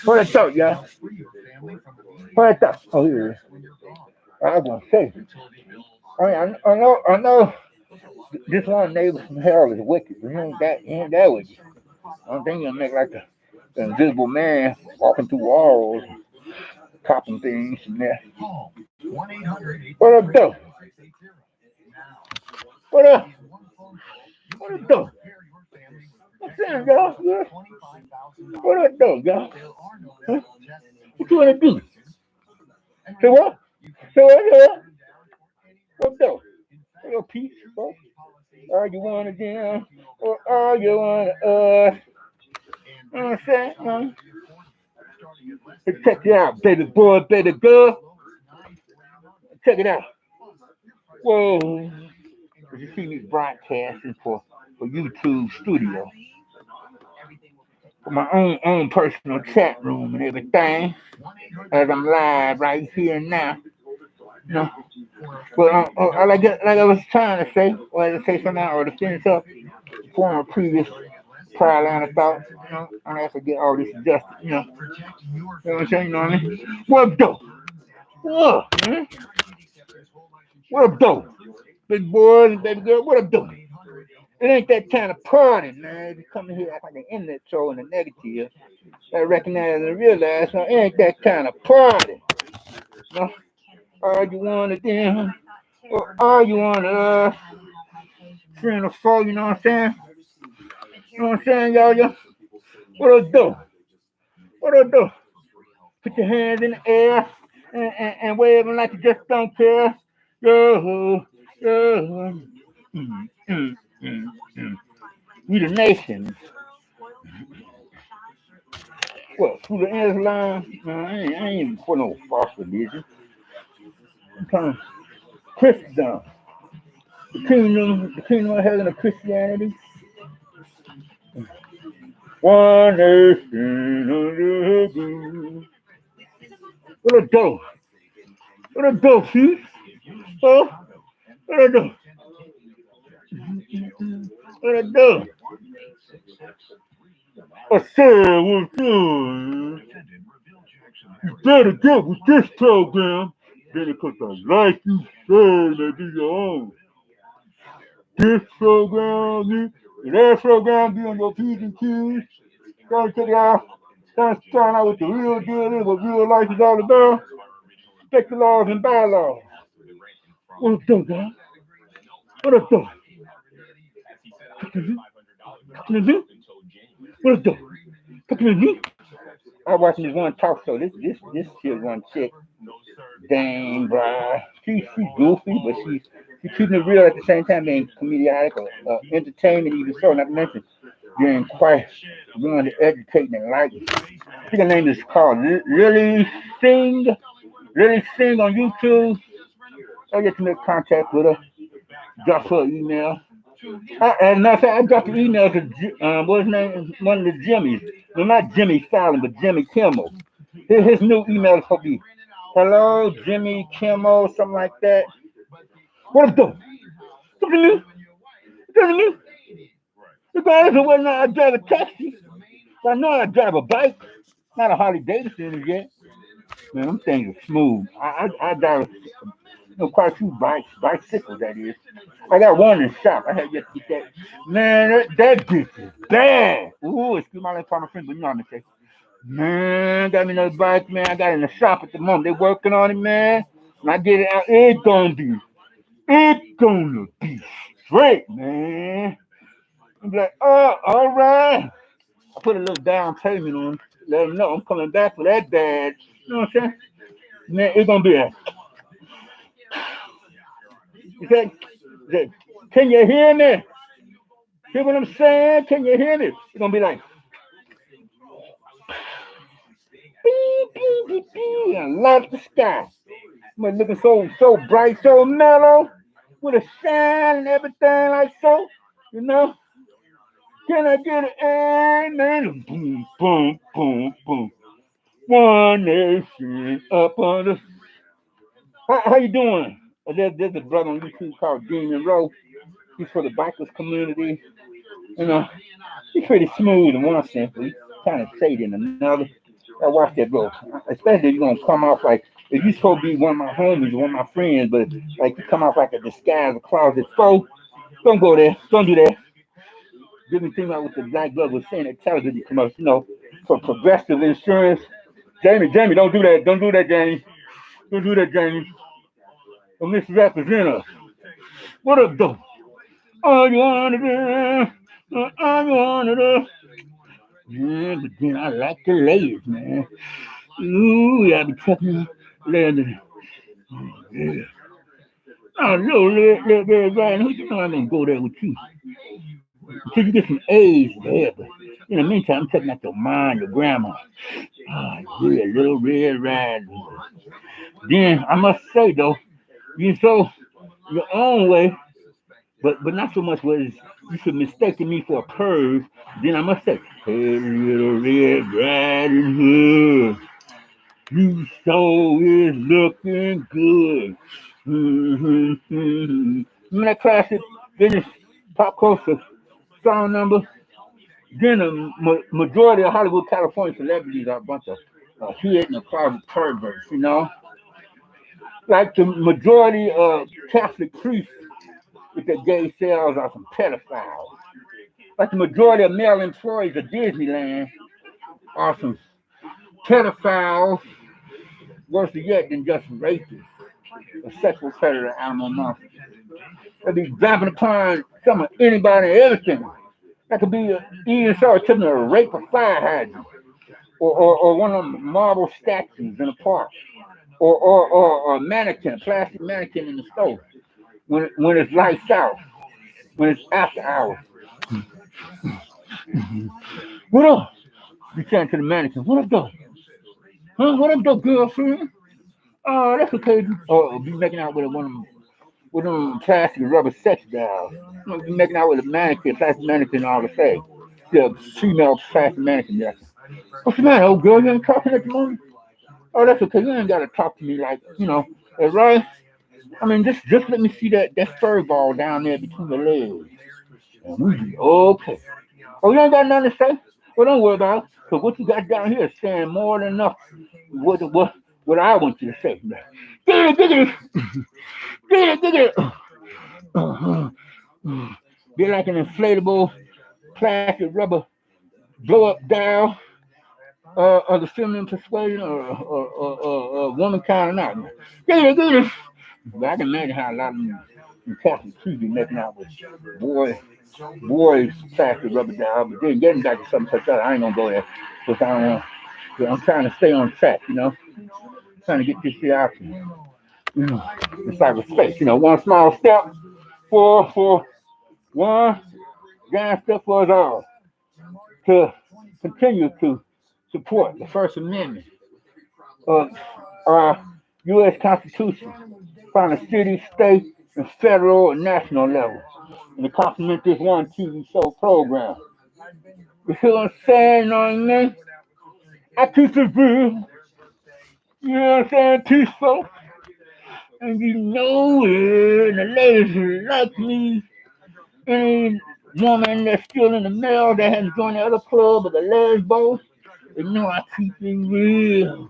What I thought, y'all? What I thought? Oh, here it is. I was gonna say. I know. This one neighbor from hell is wicked. He ain't that wicked. I don't think he'll make like the invisible man walking through walls, popping things from there. What up, though? What up? What up, though? What's up, y'all? Yeah. What up, though, y'all? Huh? What you wanna do? Say what? Say what? What though? What up, peace, folks? All you want to them, or all you want to us? You know what I'm saying? Hey, check it out, baby boy, baby girl. Check it out. Whoa. You see me broadcasting for YouTube Studio. For my own personal chat room and everything. As I'm live right here now. You know. But like I was trying to say, or to say something or to finish up form a previous prior line of thought, you know, I have to get all this adjusted, you know. You know what I'm saying? You know what I mean? What up, though? What, man? What up, though? Big boys and baby girl, what up, though? It ain't that kind of party, man. You come in here like an internet show and the negative. I recognize and realize, no, it ain't that kind of party. You know? All you want to do, or all you want to, friend or foe, you know what I'm saying? You know what I'm saying, y'all? What up, though? What up, though? Put your hands in the air and wave them like you just don't care. Yo. We the nation. Well, through the Islam, I ain't even for no false religion. I'm talking Christendom. The kingdom of heaven of Christianity. One nation under heaven. What a dope. What a dope, see? Huh? What a dope. What a dope. I said, what's good? You better get with this program. Then because I like you, say, they do your own. This program, and that program be on your P's and Q's. Gotta check it out. Gotta find out what the real deal is, what real life is all about. Respect the laws and bylaws. What's up, guys? What up, though? What up, though? I was watching this one talk show. This shit one chick. Dang, bruh. She's goofy, but she's keeping it real at the same time, being comedic or entertainment, even so. Not to mention being quite willing to educate and enlighten. I think her name is called Lily Sing on YouTube. I get to make contact with her. Drop her email. As a matter of fact, I dropped the email to what's his name? One of the Jimmys. No, not Jimmy Fallon, but Jimmy Kimmel. His new email is supposed to be hello, Jimmy Kimmel, something like that. What up, though? Something new? Something new? Regardless of whether or not I drive a taxi, I know I drive a bike, not a Harley Davidson yet. Man, them things are smooth. I drive quite a few bicycles, that is. I got one in the shop. I had yet to get that. Man, that bitch is bad. Ooh, excuse my language, my friend, but you know what I'm saying. Man, got me another bike, man. I got it in the shop at the moment. They working on it, man. When I get it out, it's gonna be straight, man. I'm like, oh, all right. I put a little down payment on, let them know I'm coming back for that bad. You know what I'm saying? Man, it's gonna be a. Can you hear me? Hear what I'm saying? Can you hear me? It's gonna be like beep, beep, beep, beep, and light up the sky. Man, looking so bright, so mellow, with a shine and everything like so. You know? Can I get an amen? Boom, boom, boom, boom. One nation up on the. How you doing? There's a brother on YouTube called Demon Rowe. He's for the bikers community. You know, he's pretty smooth in one sense, but he's kind of shady in another. I watch that, bro. Especially if you're gonna come off like if you're supposed to be one of my homies or one of my friends, but like you come off like a disguise, a closet foe. Don't go there. Don't do that. Give me think about what the black brother was saying at television commercial. For progressive insurance. Jamie, don't do that. Don't do that, Jamie. Don't do that, Jamie. Don't misrepresent us. What up, though? All you wanna do, all you wanna do. Yeah, but then I like the ladies, man. Ooh, I be talking ladies. Yeah. Oh, little bit, Ryan, who you know I'm gonna go there with you? Until you get some A's there, but in the meantime, I'm checking out your mom, your grandma. Ah, yeah, little red riding. Then I must say though, you so your own way, but not so much was you should mistaken me for a perv. Then I must say, hey, little red riding hood, you so is looking good. Remember that classic British pop culture song number? Then the majority of Hollywood, California celebrities are a bunch of hidden and closet perverts, you know? Like the majority of Catholic priests with their gay sales are some pedophiles. Like the majority of male employees of Disneyland are some pedophiles, worse yet than just rapists or sexual predator animal monsters. They be dropping upon some of anybody and everything. That could be even so attempting to rape a fire hydrant or one of them marble statues in a park or a mannequin, a plastic mannequin in the store when it's lights out, when it's after hours. What up? You saying to the mannequin, what up, though? Huh? What up, though, girlfriend? Oh, that's okay. Or be making out with one of them with them plastic rubber sex dolls. Be making out with a mannequin, plastic mannequin all the say. The female plastic mannequin. Yes. What's the matter, old girl? You ain't talking at the moment? Oh, that's okay. You ain't gotta talk to me like, right? I mean, just let me see that fur ball down there between the legs. And we be okay. Oh, you ain't got nothing to say? Well, don't worry about it. Because what you got down here is saying more than enough what I want you to say. Giggity, giggity. Uh-huh. Be like an inflatable plastic rubber blow up doll of the feminine persuasion or womankind or not. Giggity. But I can imagine how a lot of them and Catholic Tuesday making out with boys pass the rubber down, but then getting back to something such that I ain't gonna go there because I don't want. I'm trying to stay on track, trying to get this shit out there. In cyberspace, one small step for one giant step for us all to continue to support the First Amendment of our U.S. Constitution, on a city, state, and federal and national level, and to complement this one TV show program. You see what I'm saying? You know what I mean? I keep it real. You know what I'm saying? Peaceful. And you know it. And the ladies who like me. Any woman that's still in the male that hasn't joined the other club or the lesbos, they know I keep it real.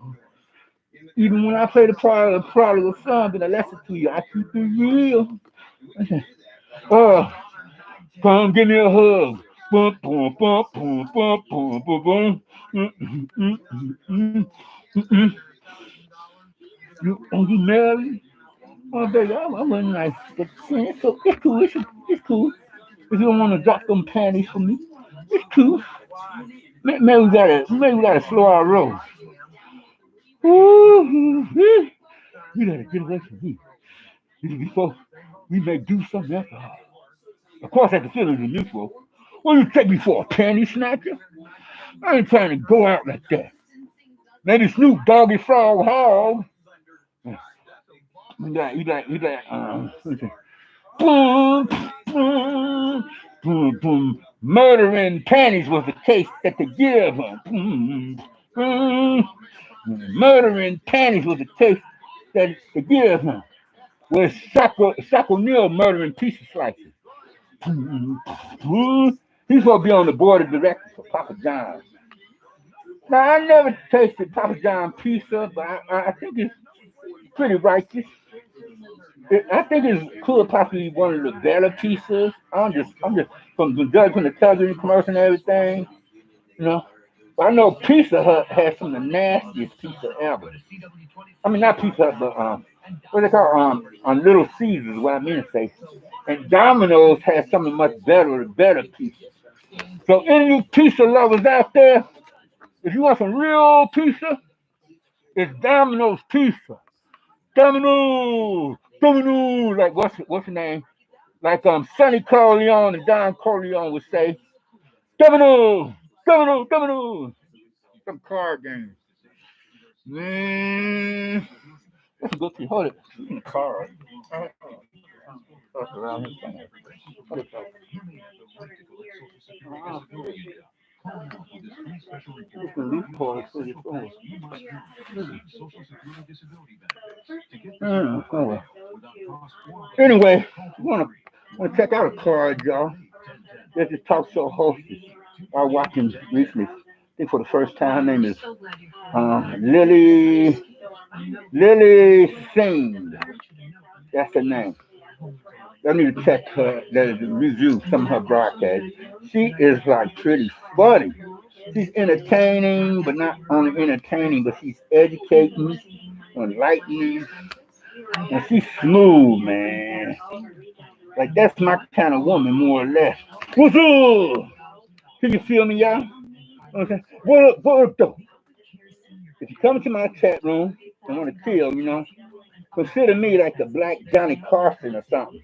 Even when I play the prodigal son, and I lesson to you, I keep it real. Come give me a hug. Boom, boom, boom, boom, boom, boom, boom, boom. You married? Oh, baby, I wasn't like, but it's cool. It's cool. If you don't want to drop them panties for me, it's cool. Maybe we gotta slow our roll. Ooh, you gotta get away from me before we may do something else. Of course, I can feel it in neutral. What do you take me for, a panty snatcher? I ain't trying to go out like that. Maybe Snoop Doggy Frog Hog. Boom, boom, boom, boom. Murdering panties was the case that they give him. Boom, boom. Murdering panties was the case that they give him. With Shaq O'Neal murdering pieces slices. He's supposed to be on the board of directors for Papa John's. Now, I never tasted Papa John pizza, but I think it's pretty righteous. I think it could possibly be one of the better pizzas. I'm just from the judge from the television commercial and everything, you know. But I know Pizza Hut has some of the nastiest pizza ever. I mean, not Pizza Hut, but what they call on Little Caesars, what I mean to say. And Domino's has some of the much better pizza. So any of you pizza lovers out there, if you want some real pizza, it's Domino's Pizza. Domino's, like what's the name? Like Sonny Corleone and Don Corleone would say, Domino's. Some card games. Man, let's go see. Hold it. Speaking of cards. Around here somewhere. What is that? It's a loophole for your phone. Anyway, we want to check out a card, y'all. There's this talk show hostess I was watching recently. I think for the first time. Her name is Lily Singh. That's her name. I need to check her, review some of her broadcasts. She is like pretty funny. She's entertaining, but not only entertaining, but she's educating, enlightening, and she's smooth, man. Like that's my kind of woman, more or less. What's up? Can you feel me, y'all? Okay. What up, though? If you come to my chat room and want to chill, consider me like the black Johnny Carson or something.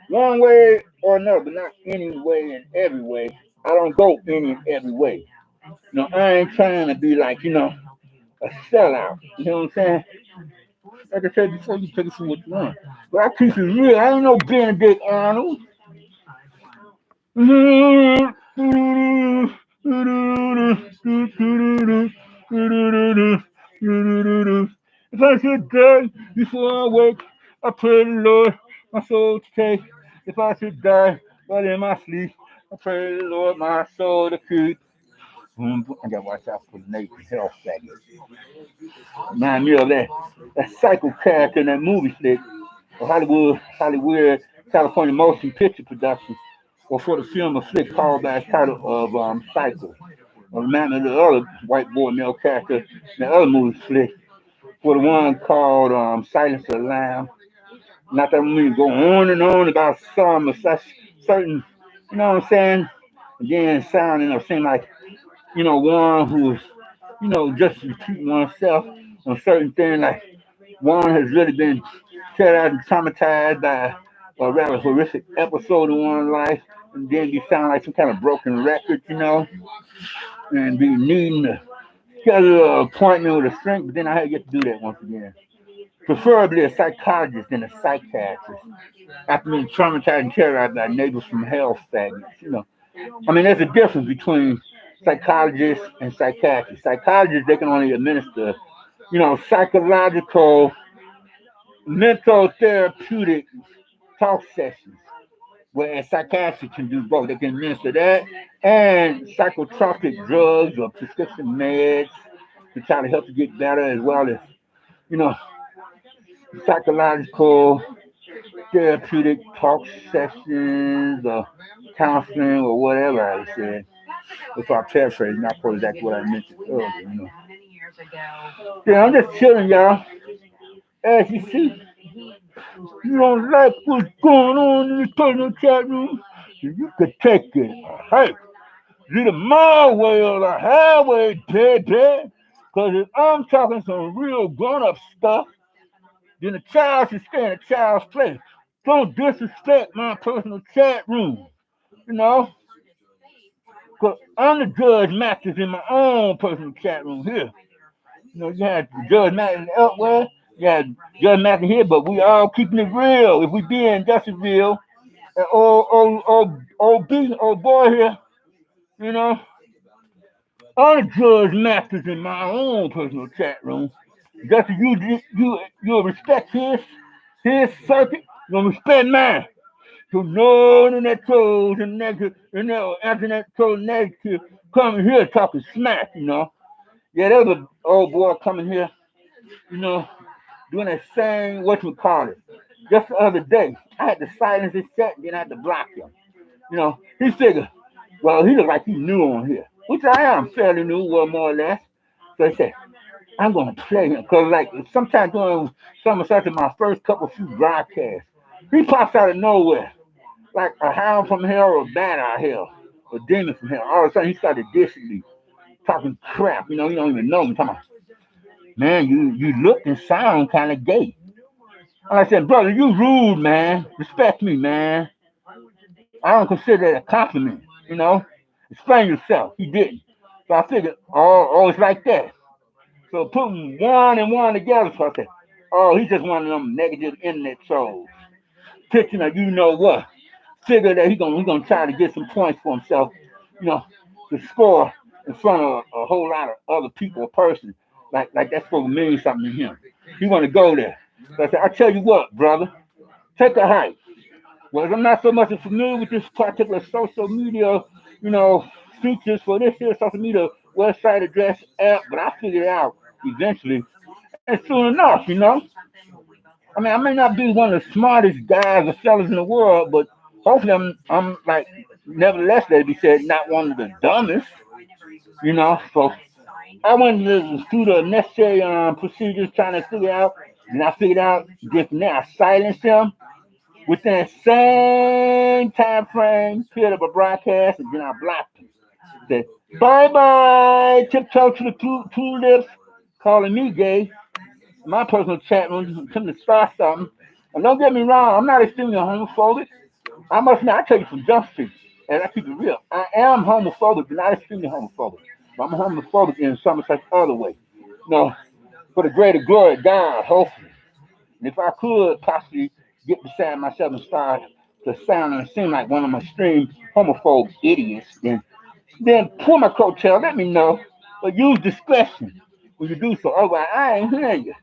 One way or another, but not any way and every way. I don't go any and every way. I ain't trying to be like, a sellout. You know what I'm saying? Like I said before, you take it for what you want. But I keep it real. I ain't no Benedict Arnold. If I should die before I wake, I pray the Lord my soul to take. If I should die while in my sleep, I pray the Lord my soul to keep. I gotta watch out for the Nathan Health faggot. Remind me of that psycho character in that movie flick, or Hollywood, California motion picture production, or for the film a flick called by the title of Psycho. Or remind me of the other white boy male character in the other movie flick. for the one called Silence the Lamb. Not that I mean go on and on about some or such certain, you know what I'm saying? And then sounding or seem like, one who's, just repeating oneself on certain things. Like one has really been set out and traumatized by a rather horrific episode in one's life, and then you sound like some kind of broken record, and be needing to schedule an appointment with a shrink, but then I had yet to do that once again. Preferably a psychologist than a psychiatrist. After being traumatized and terrorized by neighbors from hell faggots. I mean, there's a difference between psychologists and psychiatrists. Psychologists, they can only administer, psychological, mental, therapeutic talk sessions, whereas psychiatrists can do both. They can administer that and psychotropic drugs or prescription meds to try to help you get better, as well as, you know, psychological, therapeutic talk sessions or counseling or whatever I said. If I paraphrase, not quite exactly what I mentioned earlier. Yeah, I'm just chilling, y'all. As you see, you don't like what's going on in the personal chat room, you could take it. Hey, either my way or the highway, baby. Because if I'm talking some real grown-up stuff, then the child should stay in a child's place. Don't disrespect my personal chat room, you know? Because I'm the judge matches in my own personal chat room here. You had Judge Matt elsewhere, you had Judge Matt here, but we all keeping it real. If we be in Justice,ville and old boy here, you know, I'm the Judge Masters in my own personal chat room. Justice, you respect his circuit, you gonna respect mine. So no internet trolls and negative, internet troll negative coming here talking smack. Yeah, there was an old boy coming here, you know, doing that same, what you call it. Just the other day, I had to silence his chat, then I had to block him. He figured, well, he looked like he new on here, which I am fairly new, well, more or less. So he said, I'm going to play him. Because, like, sometimes during some of such of my first couple few broadcasts, he pops out of nowhere, like a hound from hell or a bat out of hell, a demon from hell. All of a sudden, he started dissing me, talking crap. You don't even know me. Talking about, man, you look and sound kind of gay. And I said, brother, you rude, man. Respect me, man. I don't consider that a compliment, Explain yourself. He didn't. So I figured, it's like that. So putting one and one together, so I said, he's just one of them negative internet trolls. Pitching a you know what. Figure that he's gonna try to get some points for himself, to score in front of a whole lot of other people or persons. Like that's supposed to mean something to him. He wanna go there. So I said, I tell you what, brother, take a hike. Well, I'm not so much familiar with this particular social media, features for this here social media website address app, but I figured it out eventually. And soon enough. I mean, I may not be one of the smartest guys or fellas in the world, but hopefully I'm like, nevertheless, they be said, not one of the dumbest. So I went through the necessary procedures trying to figure out, and I figured out, then from there, I silenced him within that same time frame period of a broadcast, and then I blocked him. Said, bye bye, tiptoe to the tulips, calling me gay. My personal chat room, to start something. And don't get me wrong, I'm not extremely homophobic. I must not, I tell you from Jump Street, and I keep it real. I am homophobic, but not extremely homophobic. But I'm homophobic in some such other way. For the greater glory of God, hopefully. And if I could possibly get beside myself and start to sound and seem like one of my extreme homophobe idiots, then pull my coattail, let me know. But use discretion when you do so. Otherwise, I ain't hearing you.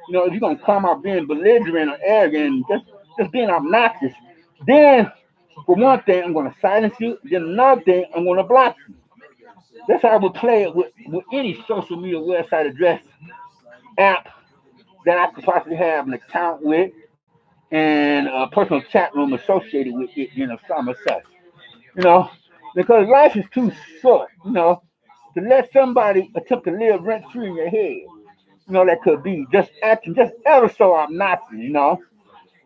If you're gonna come out being belligerent or arrogant, just being obnoxious, then for one thing, I'm gonna silence you. Then another thing, I'm gonna block you. That's how I would play it with any social media website address app that I could possibly have an account with and a personal chat room associated with it, some of such. Because life is too short, to let somebody attempt to live rent free in your head. that could be just acting just ever so obnoxious,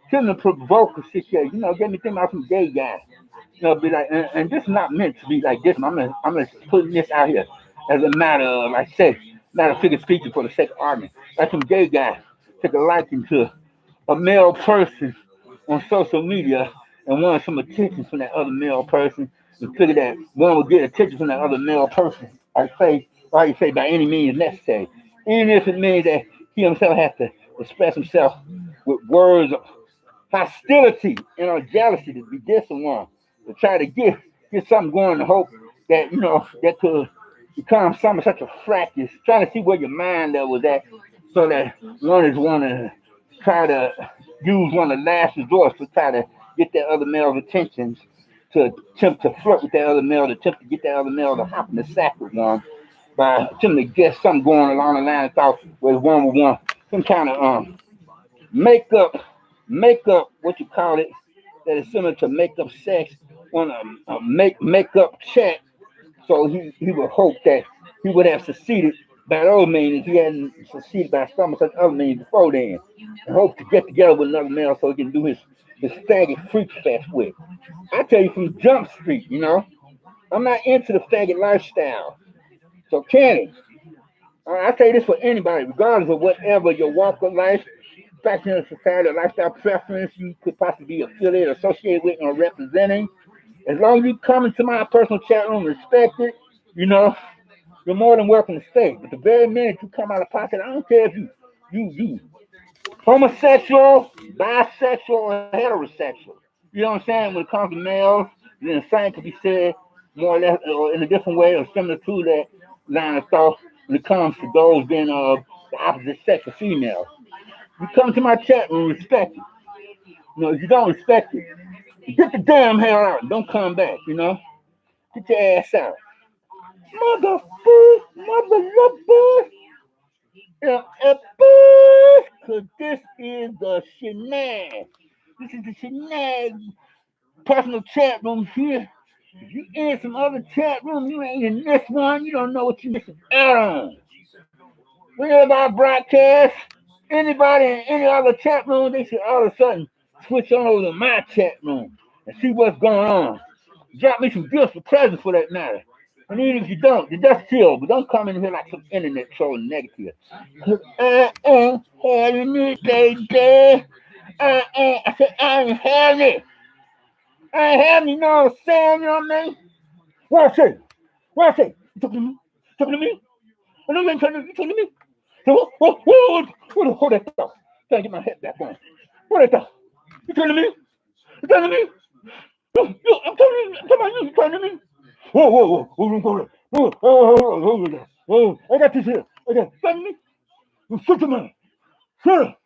shouldn't have provoked a situation, get me thinking about some gay guy, be like, and this is not meant to be like this. I'm gonna put this out here as a matter of, like, say, not a figure speaking for the sake of argument. Like some gay guy took a liking to a male person on social media and wanted some attention from that other male person, and figured that one would get attention from that other male person. I say by any means necessary, even if it means that he himself has to express himself with words of hostility and or jealousy to be dissing one, to try to get something going, to hope that that could become some such a fracas, trying to see where your mind level was at, so that one is want to try to use one of the last resorts to try to get that other male's attention, to attempt to flirt with that other male, to attempt to get that other male to hop in the sack with one by attempting to get something going along the line of thought where one would want some kind of makeup, what you call it, that is similar to makeup sex, on a makeup chat. So he would hope that he would have succeeded by those means if he hadn't succeeded by some of such other means before then. And hope to get together with another male so he can do his faggot freak fest with. I tell you from Jump Street, I'm not into the faggot lifestyle. So Kenny, I say this for anybody, regardless of whatever your walk of life, faction of society, or lifestyle preference you could possibly be affiliated, associated with, or representing. As long as you come into my personal chat room, respect it, you're more than welcome to stay. But the very minute you come out of pocket, I don't care if you homosexual, bisexual, or heterosexual. You know what I'm saying? When it comes to males, then the same could be said more or less, or in a different way, or similar to that line of thought when it comes to those being of the opposite sex of females. You come to my chat room, respect it. If you don't respect it, get the damn hell out. Don't come back, Get your ass out. Motherfucker. Because this is the shenanigans. This is the shenanigans personal chat room here. If you in some other chat room, you ain't in this one, you don't know what you're missing out on. Whenever I broadcast, anybody in any other chat room, they should all of a sudden switch on over to my chat room and see what's going on. Drop me some gifts or presents for that matter. And even if you don't, then just chill, but don't come in here like some internet trolling negative. I ain't having it, baby. I said, I ain't having it. I ain't having it, you know what I'm saying? You know what I mean? What I say? What I say? You talking to me? Talking to me? I know you ain't talking to me. So, what that thought? Trying to get my head back on. What that thought? You talking to me? You talking to me? I'm talking about you. You talking to me? Whoa. I got this here. I got me. You shut your mouth. Shut up.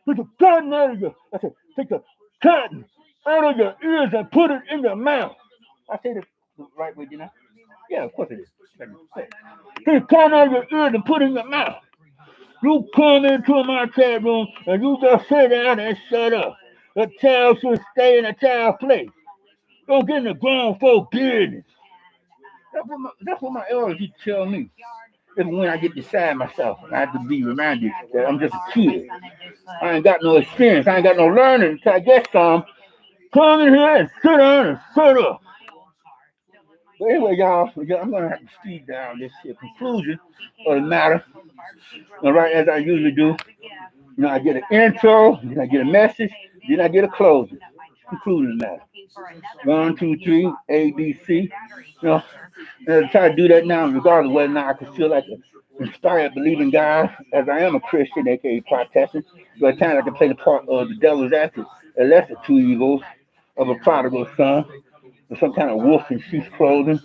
Take the cotton out of your. I said, take the cotton out of your ears and put it in your mouth. I said it the right way, didn't I? Yeah, of course it is. Take the cotton out of your ears and put it in your mouth. You come into my chat room and you just sit down and shut up. A child should stay in a child's place. Don't get in the grown folk business. That's what my elders used to tell me. Even when I get beside myself, I have to be reminded that I'm just a kid. I ain't got no experience. I ain't got no learning until I get some. Come in here and sit down and shut up. But anyway, y'all, I'm going to have to speed down this here conclusion of the matter. And right as I usually do, I get an intro, then I get a message, then I get a closing. Conclusion of the matter. 1, 2, 3, A, B, C. And I try to do that now, regardless of whether or not I can feel like an inspired, believing guy, as I am a Christian, aka Protestant. So at times I can play the part of the devil's advocate, the lesser two evils of a prodigal son, or some kind of wolf in sheep's clothing,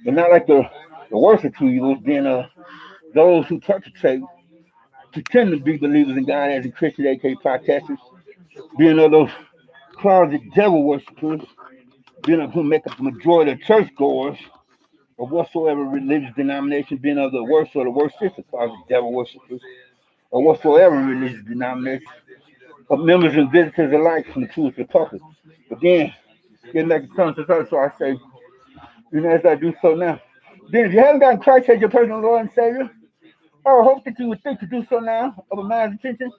but not like the worst of two evils, being those who perpetrate, pretend to be believers in God as a Christian, aka Protestants, being of those closet devil worshippers, being of who make up the majority of churchgoers, or whatsoever religious denomination, being of the worst or the worstest, as far as the devil worshippers, or whatsoever religious denomination, of members and visitors alike from the Jewish Republic. But then, getting back to something else, so I say, as I do so now, then if you haven't gotten Christ as your personal Lord and Savior, I hope that you would think to do so now of a man's attention,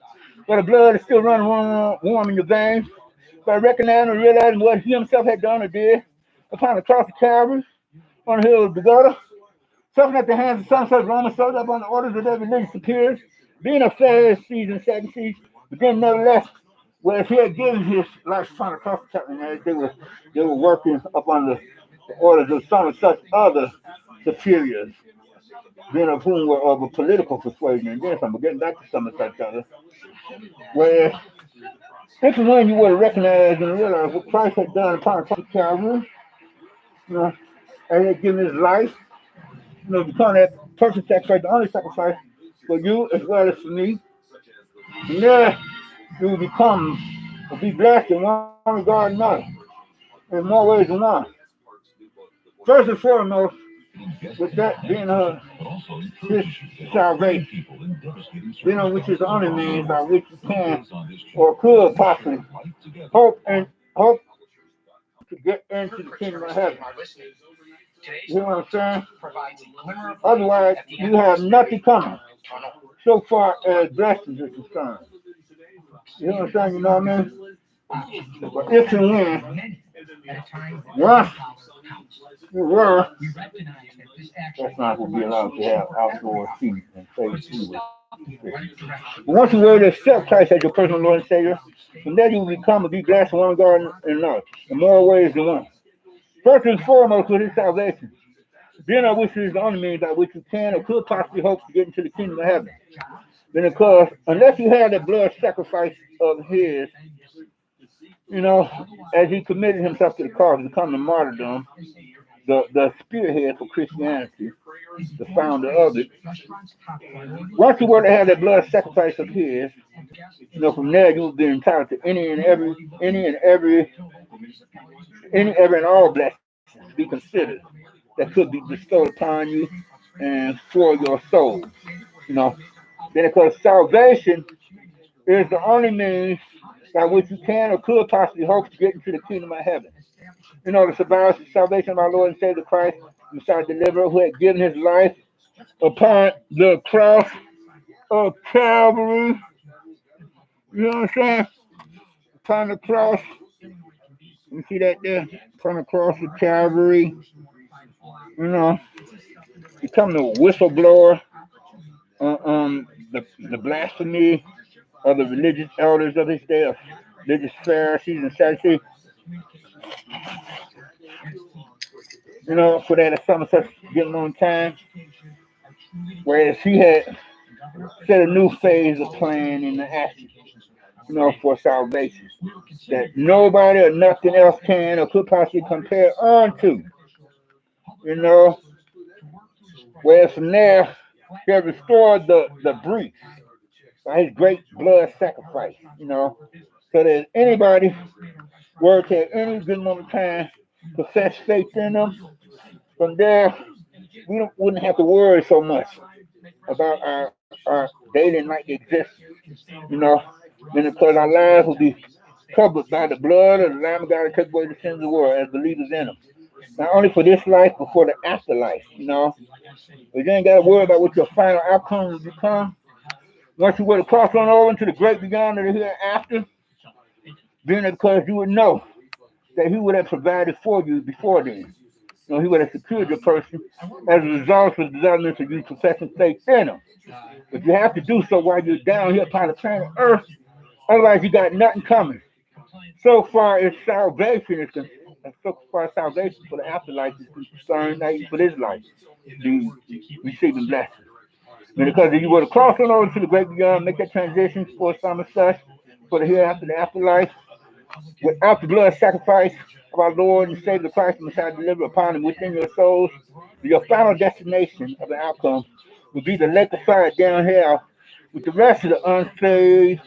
where the blood is still running warm in your veins, by recognizing and realizing what he himself had done or did upon the cross of Calvary, on the hill of Golgotha, suffering at the hands of some such Roman soldiers upon the orders of their religious superiors, being a Pharisees and Sadducees, but then nevertheless, whereas he had given his life upon the cross of Calvary, they were working upon the orders of some such other superiors, being of whom were of a political persuasion, and then some, but getting back to some of such others, whereas if and when you were to recognize and realize what Christ had done upon the cross of Calvary, you know, and he had given his life, you know, become that perfect sacrifice, the only sacrifice for you as well as for me. And there you will be blessed in one regard and another, in more ways than one. First and foremost, with that being his salvation, you know, which is the only means by which you can or could possibly hope to get into the kingdom of heaven. You know what I'm saying? Otherwise, you have nothing coming so far as blessings are concerned. You know what I'm saying? You know what I mean? But if and when, once you were, that's not going to be allowed to have outdoor seats and face food. But once you were to accept Christ as your personal Lord and Savior, from there you will become and be blessed in one regard and another, in more ways than one. First and foremost with his salvation, then of which is the only means by which you can or could possibly hope to get into the kingdom of heaven. Then of course, unless you had the blood sacrifice of his, you know, as he committed himself to the cross and become the martyrdom, the spearhead for Christianity, the founder of it. Once you were to have that blood sacrifice of his, you know, from there you will be entitled to any and all blessings to be considered that could be bestowed upon you and for your soul. You know, then of course salvation is the only means by which you can or could possibly hope to get into the kingdom of heaven. You know, the salvation of our Lord and Savior Christ, the Messiah deliverer, who had given his life upon the cross of Calvary. You know what I'm saying? Upon the cross. You see that there? Upon the cross of Calvary. You know, become the whistleblower the blasphemy of the religious elders of his day, of religious Pharisees and Sadducees. You know, for that some such getting on time. Whereas he had set a new phase of plan in the action, you know, for salvation. That nobody or nothing else can or could possibly compare unto. You know, whereas from there, he had restored the breach by his great blood sacrifice, you know, so that anybody were to at any good moment of time profess faith in them, from there, wouldn't have to worry so much about our daily and night existence, you know, and because our lives will be covered by the blood of the Lamb of God to take away the sins of the world as believers in them. Not only for this life, but for the afterlife, you know. But you ain't got to worry about what your final outcome will become. Once you were to cross on over into the great beyond of the hereafter, then because you would know that he would have provided for you before then. You know, he would have secured your person as a result of the development of you professing faith in him. But you have to do so while you're down here upon the planet Earth. Otherwise, you got nothing coming. So far as salvation is concerned, so far as salvation for the afterlife is concerned, not even for this life, the receiving blessings. And because if you were to cross on over to the great beyond, make that transition for some such, for the hereafter, the afterlife, without the blood sacrifice of our Lord and Savior Christ, the Messiah delivered upon and within your souls, your final destination of the outcome will be the lake of fire down here with the rest of the unsaved,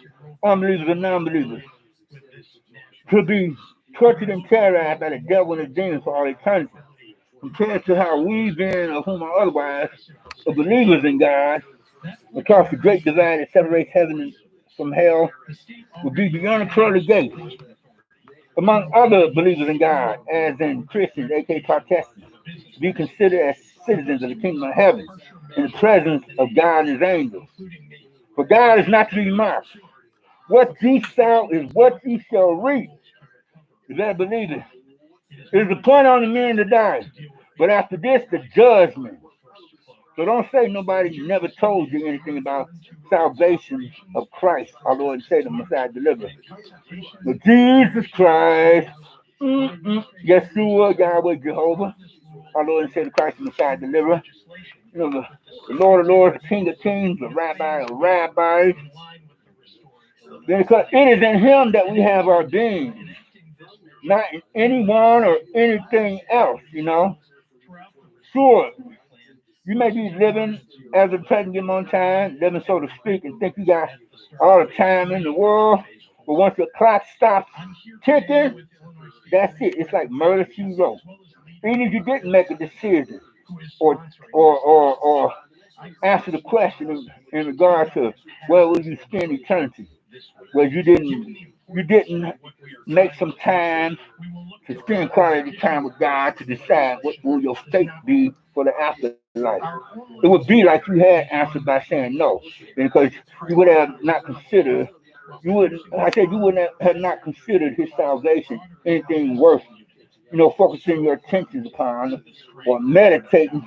unbelievers and non-believers. To be tortured and terrorized by the devil and his demons for all eternity. Compared to how we've been, or whom or otherwise, are believers in God, because the great divide that separates heaven from hell will be beyond the pearly gate. Among other believers in God, as in Christians, aka Protestants, be considered as citizens of the kingdom of heaven, in the presence of God and his angels. For God is not to be mocked. What ye sow is what ye shall reap. You better believe it. It is appointed on the men to die. But after this, the judgment. So don't say nobody never told you anything about salvation of Christ, our Lord and Savior, Messiah, deliverer. But Jesus Christ, Yeshua, Yahweh, Jehovah, our Lord and Savior, Christ, the Messiah, deliverer. You know, the Lord of Lords, the King of Kings, the Rabbi of Rabbis. Because it is in him that we have our being, not in anyone or anything else, you know. Sure, you may be living as a present on time, living so to speak, and think you got all the time in the world. But once the clock stops ticking, that's it. It's like murder she wrote. Even if you didn't make a decision or answer the question in regard to where will you spend eternity, where you didn't make some time to spend quality time with God to decide what will your fate be for the afterlife. It would be like you had answered by saying no, because you would have not considered you wouldn't have not considered his salvation anything worth, focusing your attentions upon or meditating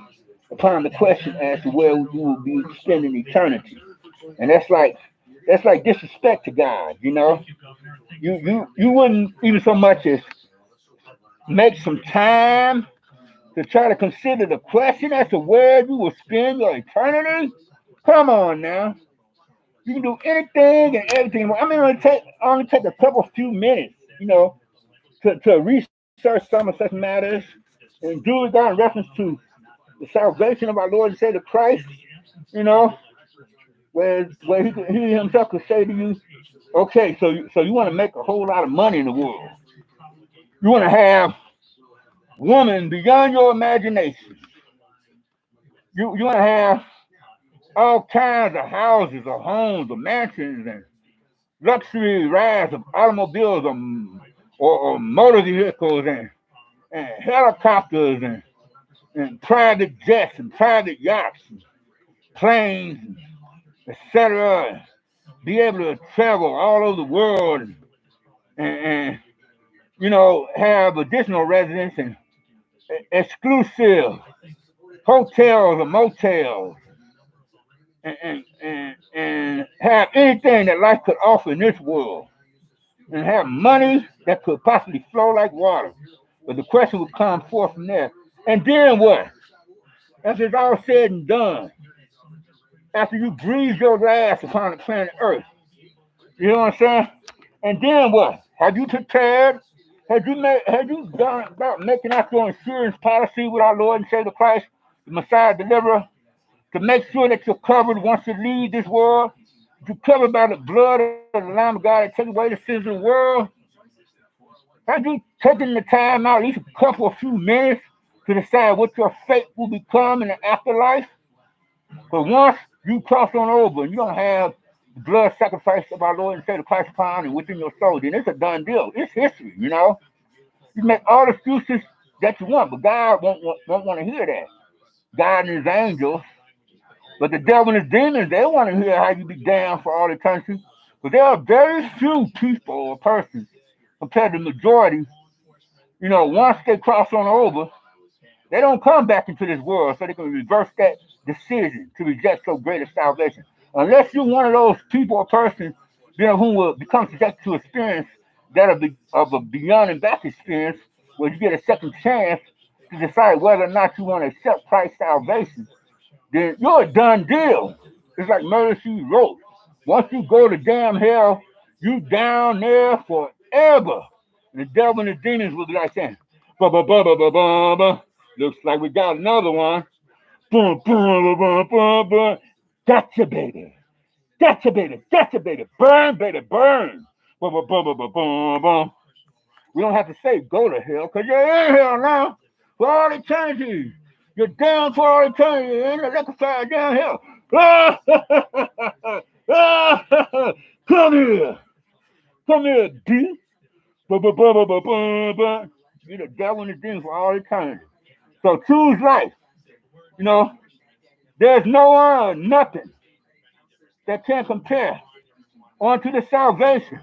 upon the question as to where you will be spending eternity. And that's like disrespect to God. You wouldn't even so much as make some time to try to consider the question as to where you will spend your eternity. Come on now. You can do anything and everything. I mean, only take a couple few minutes, to research some of such matters and do it in reference to the salvation of our Lord and Savior Christ, you know, where he himself could say to you, okay, so you want to make a whole lot of money in the world. You want to have woman beyond your imagination. You want to have all kinds of houses or homes or mansions and luxury rides of automobiles or motor vehicles and helicopters and private jets and private yachts and planes, etc. Be able to travel all over the world and have additional residence and exclusive hotels or motels and have anything that life could offer in this world and have money that could possibly flow like water. But the question would come forth from there. And then what? After it's all said and done, after you breathe your last upon the planet Earth, you know what I'm saying? And then what? Have you prepared? Have you done about making out your insurance policy with our Lord and Savior Christ, the Messiah deliverer, to make sure that you're covered once you leave this world? You're covered by the blood of the Lamb of God that takes away the sins of the world. Have you taken the time out, at least a couple of few minutes, to decide what your fate will become in the afterlife? But once you cross on over and you don't have the blood sacrifice of our Lord and Savior Christ upon and within your soul, then it's a done deal. It's history. You make all the excuses that you want, but God won't want to hear that. God and his angels, but the devil and his demons, they want to hear how you be damned for all eternity. But there are very few people or persons compared to the majority, once they cross on over, they don't come back into this world so they can reverse that decision to reject so great a salvation. Unless you're one of those people or persons, who will become subject to experience that of a beyond and back experience, where you get a second chance to decide whether or not you want to accept Christ's salvation, then you're a done deal. It's like murder she wrote. Once you go to damn hell, you down there forever. And the devil and the demons will be like saying, ba ba ba ba ba ba ba. Looks like we got another one. Boom, boom, boom, boom, boom. Gotcha, baby. Gotcha, baby. Gotcha, baby. Burn, baby, burn. Boom, boom, boom, boom, boom, boom, boom. We don't have to say go to hell, because you're in hell now for all eternity. You're down for all eternity. You're in the liquefied down hell. Come here. Come here, D. You're the devil and the demon for all eternity. So choose life. There's no one, nothing that can compare unto the salvation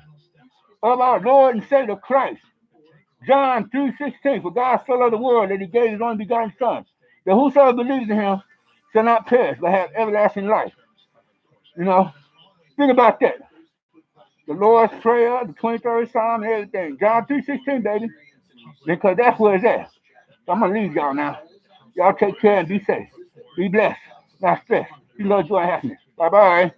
of our Lord and Savior Christ. John 3:16, for God so loved the world that he gave his only begotten Son, that whosoever believes in him shall not perish, but have everlasting life. You know, think about that. The Lord's Prayer, the 23rd Psalm, and everything. John 3:16, baby. Because that's where it's at. So I'm going to leave y'all now. Y'all take care and be safe. Be blessed. Not stressed. Be love, joy, and happiness. Bye-bye.